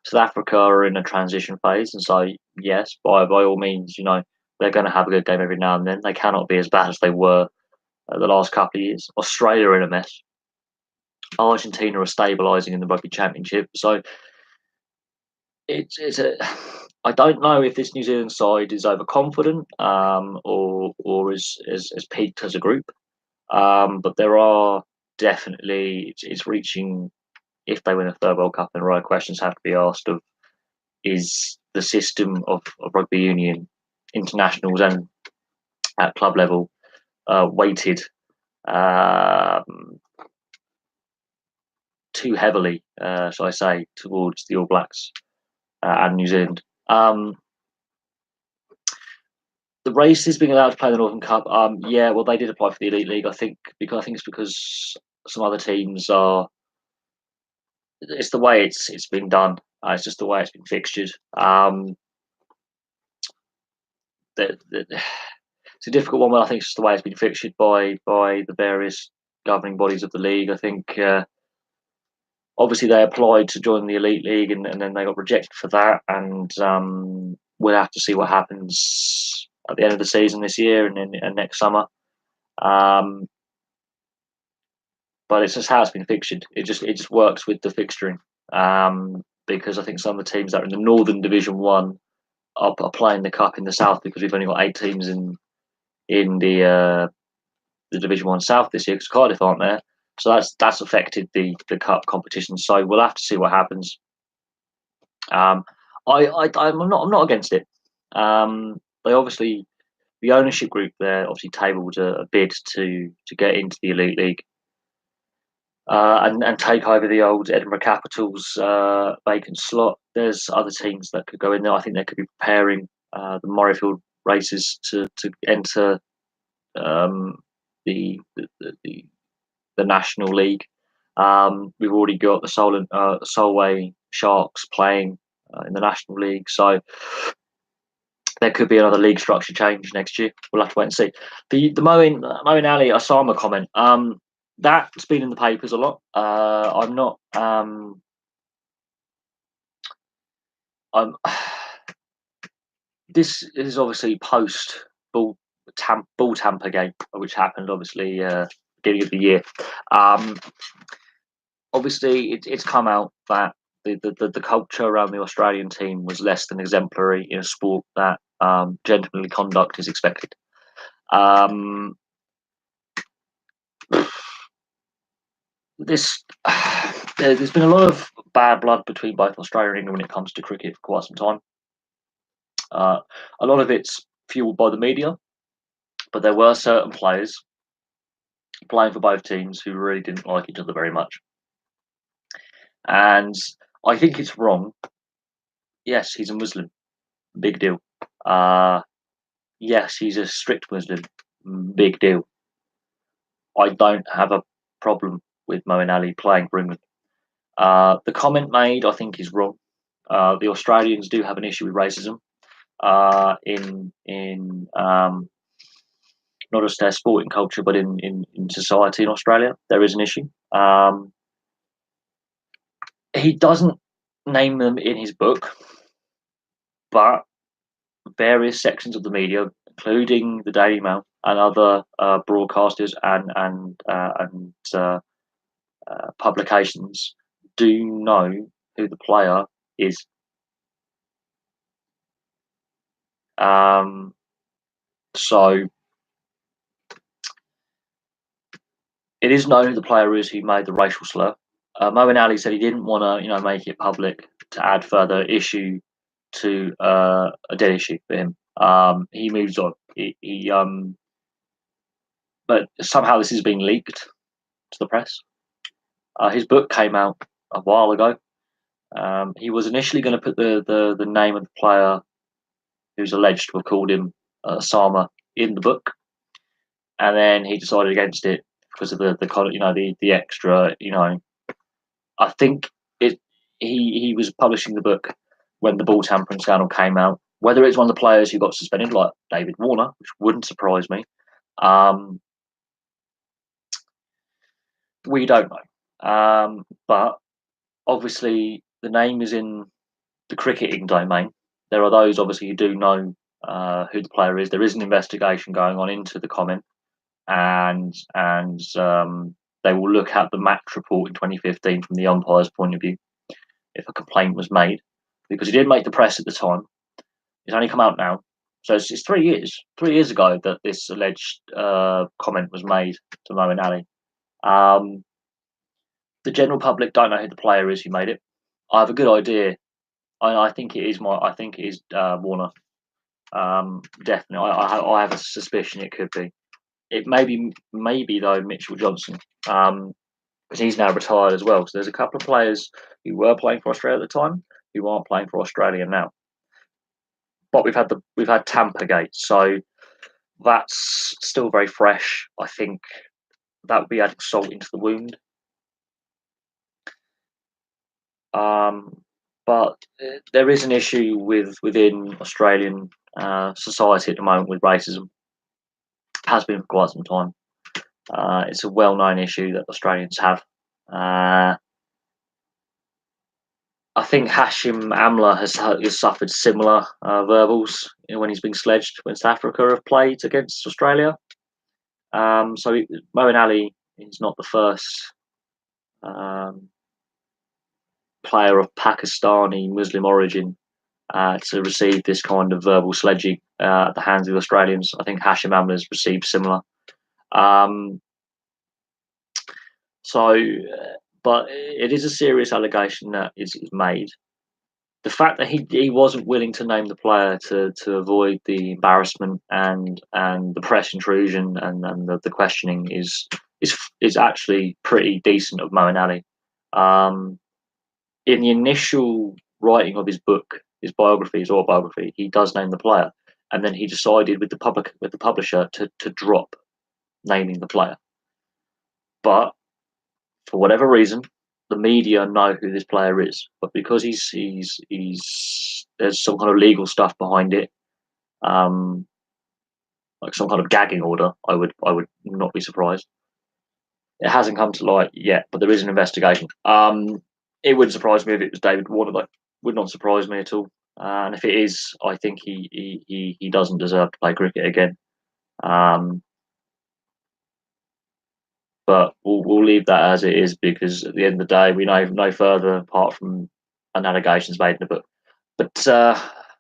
South Africa are in a transition phase, and so yes, by all means, they're going to have a good game every now and then. They cannot be as bad as they were the last couple of years. Australia are in a mess. Argentina are stabilising in the Rugby Championship, so it's a. I don't know if this New Zealand side is overconfident or is peaked as a group, but there are definitely it's reaching. If they win a 3rd World Cup in a row, questions have to be asked of: is the system of rugby union, internationals and at club level, weighted too heavily, shall I say, towards the All Blacks and New Zealand? The races being allowed to play the Northern Cup, yeah, well, they did apply for the Elite League. I think it's because some other teams are. It's the way it's been done. It's just the way it's been fixtured. It's a difficult one, but I think it's just the way it's been fixtured by the various governing bodies of the league. I think obviously they applied to join the Elite League, and then they got rejected for that. And we'll have to see what happens at the end of the season this year and next summer. But it's just how it's been fixtured. It just works with the fixturing, because I think some of the teams that are in the Northern Division 1 are playing the cup in the South, because we've only got 8 teams in the Division 1 South this year, because Cardiff aren't there. So that's affected the cup competition. So we'll have to see what happens. I'm not against it. They obviously, the ownership group there obviously tabled a bid to get into the Elite League. And take over the old Edinburgh Capitals vacant slot. There's other teams that could go in there. I think they could be preparing the Murrayfield races to enter the National League. We've already got the Solway Sharks playing in the National League, so there could be another league structure change next year. We'll have to wait and see. The Moeen Ali Osama comment. That's been in the papers a lot. I'm not. This is obviously post ball tamper game, which happened obviously beginning of the year. Obviously, it's come out that the culture around the Australian team was less than exemplary in a sport that gentlemanly conduct is expected. There's been a lot of bad blood between both Australia and England when it comes to cricket for quite some time. A lot of it's fueled by the media, but there were certain players playing for both teams who really didn't like each other very much. And I think it's wrong. Yes, he's a Muslim. Big deal. Yes, he's a strict Muslim. Big deal. I don't have a problem with Moeen Ali playing for England. The comment made, I think, is wrong. The Australians do have an issue with racism in not just their sporting culture, but in society in Australia. There is an issue. He doesn't name them in his book, but various sections of the media, including the Daily Mail and other broadcasters and publications, do know who the player is. So it is known who the player is who made the racial slur. Moeen Ali said he didn't want to, make it public to add further issue to a dead issue for him. He moves on. But somehow this is being leaked to the press. His book came out a while ago. He was initially going to put the name of the player who's alleged to have called him Osama in the book, and then he decided against it because of the extra. I think he was publishing the book when the ball tampering scandal came out. Whether it's one of the players who got suspended, like David Warner, which wouldn't surprise me, we don't know. But obviously, the name is in the cricketing domain. There are those obviously who do know who the player is. There is an investigation going on into the comment, and they will look at the match report in 2015 from the umpire's point of view if a complaint was made, because he did make the press at the time. It's only come out now, so it's 3 years. 3 years ago that this alleged comment was made to Moeen Ali. The general public don't know who the player is who made it. I have a good idea. I think it is Warner. Definitely, I have a suspicion it could be. It maybe though Mitchell Johnson, because he's now retired as well. So there's a couple of players who were playing for Australia at the time who aren't playing for Australia now. But we've had Tampagate, so that's still very fresh. I think that would be adding salt into the wound. But there is an issue within Australian society at the moment with racism. It has been for quite some time. It's a well-known issue that Australians have. I think Hashim Amla has suffered similar verbals when he's been sledged when South Africa have played against Australia. So Moeen Ali is not the first player of Pakistani Muslim origin to receive this kind of verbal sledging at the hands of the Australians. I think Hashim Amla has received similar. But it is a serious allegation that is made. The fact that he wasn't willing to name the player to avoid the embarrassment and the press intrusion and the questioning is actually pretty decent of Moeen Ali. In the initial writing of his book, his biography, his autobiography, he does name the player, and then he decided with the publisher to drop naming the player. But for whatever reason, the media know who this player is, but because he's there's some kind of legal stuff behind it, like some kind of gagging order. I would not be surprised. It hasn't come to light yet, but there is an investigation. It wouldn't surprise me if it was David Warner, though. Would not surprise me at all. And if it is, I think he doesn't deserve to play cricket again. But we'll leave that as it is, because at the end of the day, we know no further apart from an allegations made in the book. But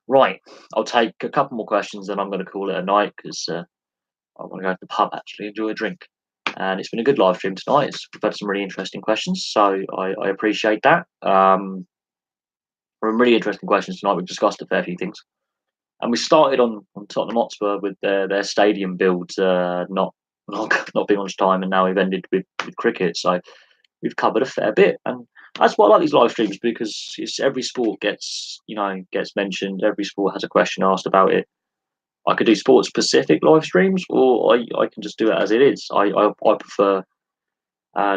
right, I'll take a couple more questions, then I'm going to call it a night because I want to go to the pub, actually enjoy a drink. And it's been a good live stream tonight. We've had some really interesting questions, so I appreciate that. Really interesting questions tonight. We've discussed a fair few things. And we started on Tottenham Hotspur with their stadium builds not not being on time, and now we've ended with cricket. So we've covered a fair bit, and that's why I like these live streams, because every sport gets mentioned. Every sport has a question asked about it. I could do sport specific live streams, or I can just do it as it is. I prefer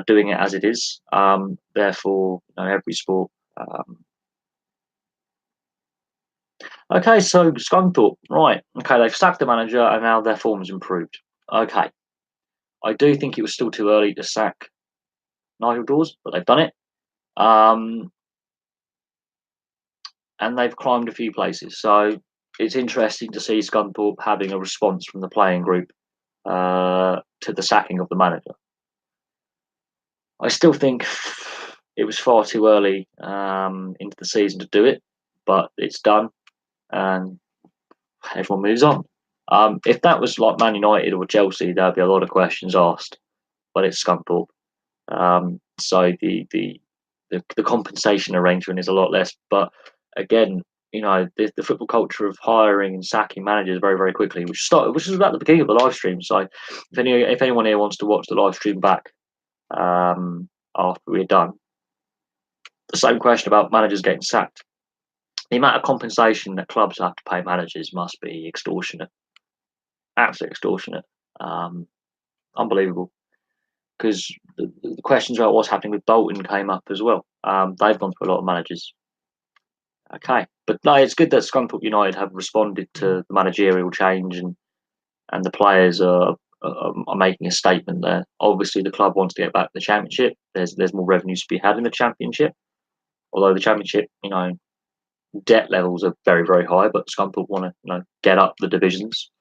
doing it as it is. Therefore, every sport. Okay, so Scunthorpe, right? Okay, they've sacked the manager, and now their form has improved. Okay, I do think it was still too early to sack Nigel Dawes, but they've done it. And they've climbed a few places. So it's interesting to see Scunthorpe having a response from the playing group to the sacking of the manager. I still think it was far too early into the season to do it, but it's done, and everyone moves on. If that was like Man United or Chelsea, there'd be a lot of questions asked, but it's Scunthorpe. So the compensation arrangement is a lot less. But again, the football culture of hiring and sacking managers very, very quickly, which was at the beginning of the live stream. So if anyone here wants to watch the live stream back after we're done, the same question about managers getting sacked. The amount of compensation that clubs have to pay managers must be extortionate, absolutely extortionate, unbelievable. Because the questions about what's happening with Bolton came up as well. They've gone through a lot of managers. Okay, but no, it's good that Scunthorpe United have responded to the managerial change, and the players are making a statement there. Obviously, the club wants to get back to the Championship. There's more revenues to be had in the Championship, although the Championship, debt levels are very, very high. But Scunthorpe want to get up the divisions.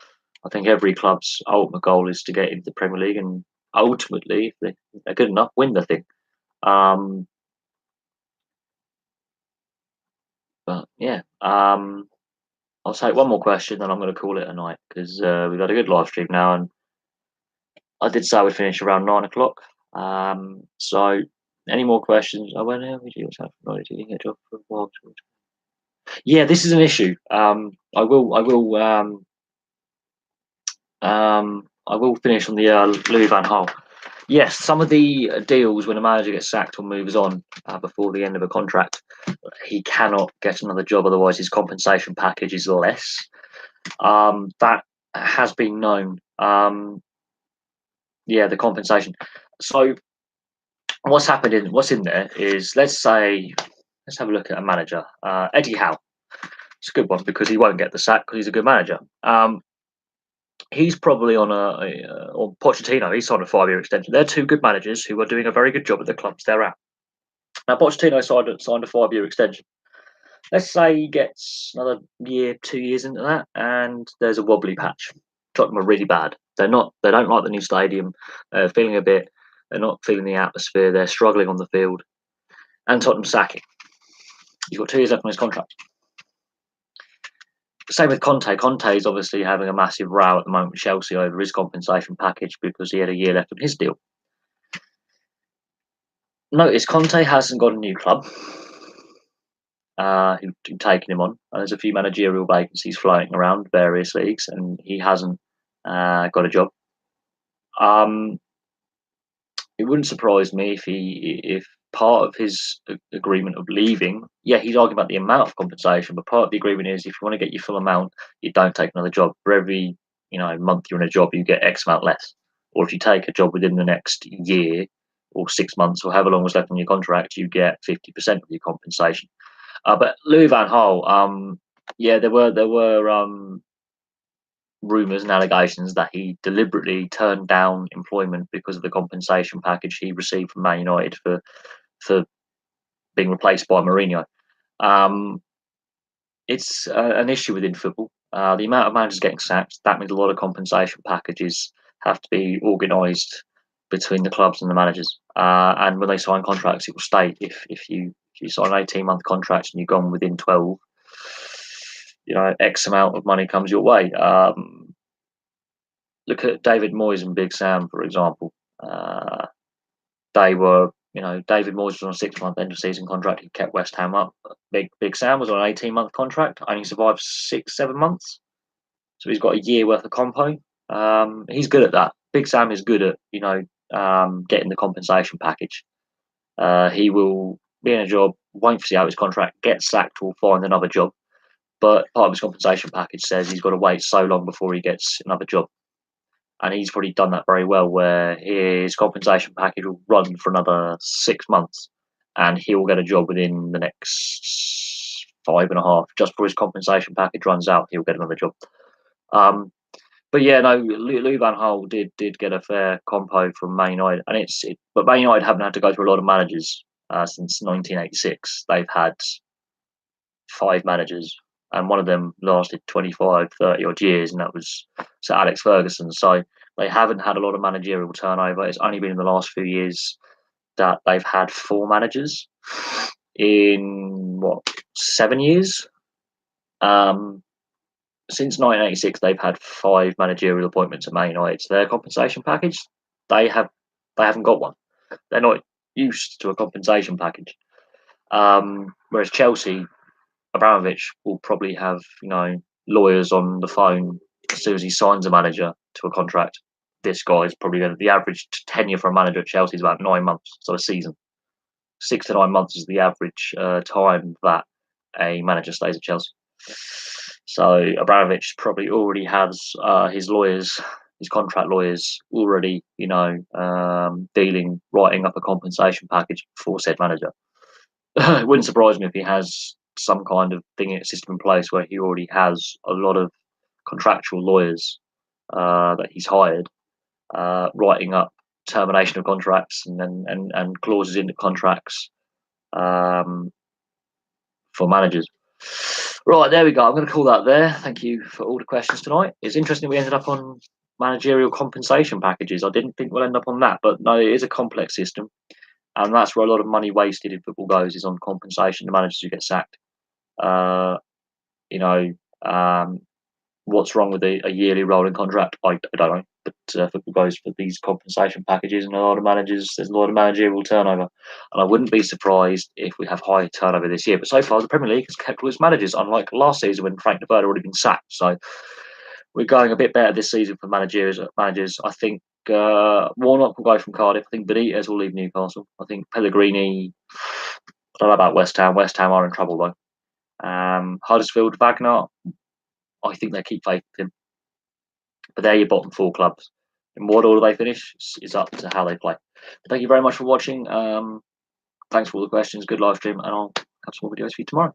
I think every club's ultimate goal is to get into the Premier League, and ultimately, if they're good enough, win the thing. But yeah, I'll take one more question, then I'm going to call it a night, because we've had a good live stream now, and I did say we'd finish around 9 o'clock. So any more questions? I went, we do have knowledge. You get job for a while. Yeah, this is an issue. I will finish on the Louis van Gaal. Yes, some of the deals when a manager gets sacked or moves on before the end of a contract, he cannot get another job, otherwise his compensation package is less. That has been known. Yeah, the compensation. So what's in there is, let's have a look at a manager, Eddie Howe. It's a good one because he won't get the sack because he's a good manager. He's probably on or Pochettino. He's on a 5-year extension. They're two good managers who are doing a very good job at the clubs they're at. Now Pochettino signed a 5-year extension. Let's say he gets another year, 2 years into that, and there's a wobbly patch. Tottenham are really bad. They don't like the new stadium. They're feeling a bit. They're not feeling the atmosphere. They're struggling on the field, and Tottenham sacking. He's got 2 years left on his contract. Same with Conte. Conte is obviously having a massive row at the moment with Chelsea over his compensation package because he had a year left on his deal. Notice Conte hasn't got a new club who've taken him on. There's a few managerial vacancies floating around various leagues, and he hasn't got a job. It wouldn't surprise me if part of his agreement of leaving, yeah, he's arguing about the amount of compensation, but part of the agreement is if you want to get your full amount, you don't take another job. For every month you're in a job, you get X amount less. Or if you take a job within the next year or 6 months or however long was left on your contract, you get 50% of your compensation. But Louis van Gaal, yeah, there were rumours and allegations that he deliberately turned down employment because of the compensation package he received from Man United for being replaced by Mourinho. It's an issue within football. The amount of managers getting sacked, that means a lot of compensation packages have to be organised between the clubs and the managers. And when they sign contracts, it will state if you sign an 18-month contract and you've gone within 12, X amount of money comes your way. Look at David Moyes and Big Sam, for example. They were David Moyes was on a 6-month end of season contract. He kept West Ham up. Big Sam was on an 18-month contract. Only survived 6-7 months. So he's got a year worth of compo. He's good at that. Big Sam is good at getting the compensation package. He will be in a job, won't see out his contract, get sacked, or find another job. But part of his compensation package says he's got to wait so long before he gets another job. And he's probably done that very well, where his compensation package will run for another 6 months, and he will get a job within the next 5.5. Just before his compensation package runs out, he'll get another job. But yeah, no, Lou Van Gaal did get a fair compo from Man United, and but Man United haven't had to go through a lot of managers since 1986. They've had 5 managers, and one of them lasted 25, 30 odd years, and that was Sir Alex Ferguson. So they haven't had a lot of managerial turnover. It's only been in the last few years that they've had 4 managers in 7 years. Since 1986, they've had 5 managerial appointments at Man United. So their compensation package, they haven't got one. They're not used to a compensation package. Whereas Chelsea, Abramovich will probably have lawyers on the phone as soon as he signs a manager to a contract. This guy is probably the average tenure for a manager at Chelsea is about 9 months, so a season. 6 to 9 months is the average time that a manager stays at Chelsea. So Abramovich probably already has his lawyers, his contract lawyers, already writing up a compensation package for said manager. It wouldn't surprise me if he has some kind of system in place where he already has a lot of contractual lawyers that he's hired, writing up termination of contracts and clauses into contracts for managers. Right, there we go. I'm going to call that there. Thank you for all the questions tonight. It's interesting we ended up on managerial compensation packages. I didn't think we'll end up on that, but no, it is a complex system. And that's where a lot of money wasted in football goes, is on compensation to managers who get sacked. What's wrong with a yearly rolling contract? I don't know. But football goes for these compensation packages, and a lot of managers, there's a lot of managerial turnover. And I wouldn't be surprised if we have high turnover this year. But so far, the Premier League has kept all its managers, unlike last season when Frank de Boer had already been sacked. So we're going a bit better this season for managers. I think Warnock will go from Cardiff. I think Benitez will leave Newcastle. I think Pellegrini, I don't know about West Ham. West Ham are in trouble, though. Huddersfield, Wagner, I think they keep faith with him. But they're your bottom 4 clubs. In what order they finish is up to how they play. But thank you very much for watching. Thanks for all the questions. Good live stream, and I'll have some more videos for you tomorrow.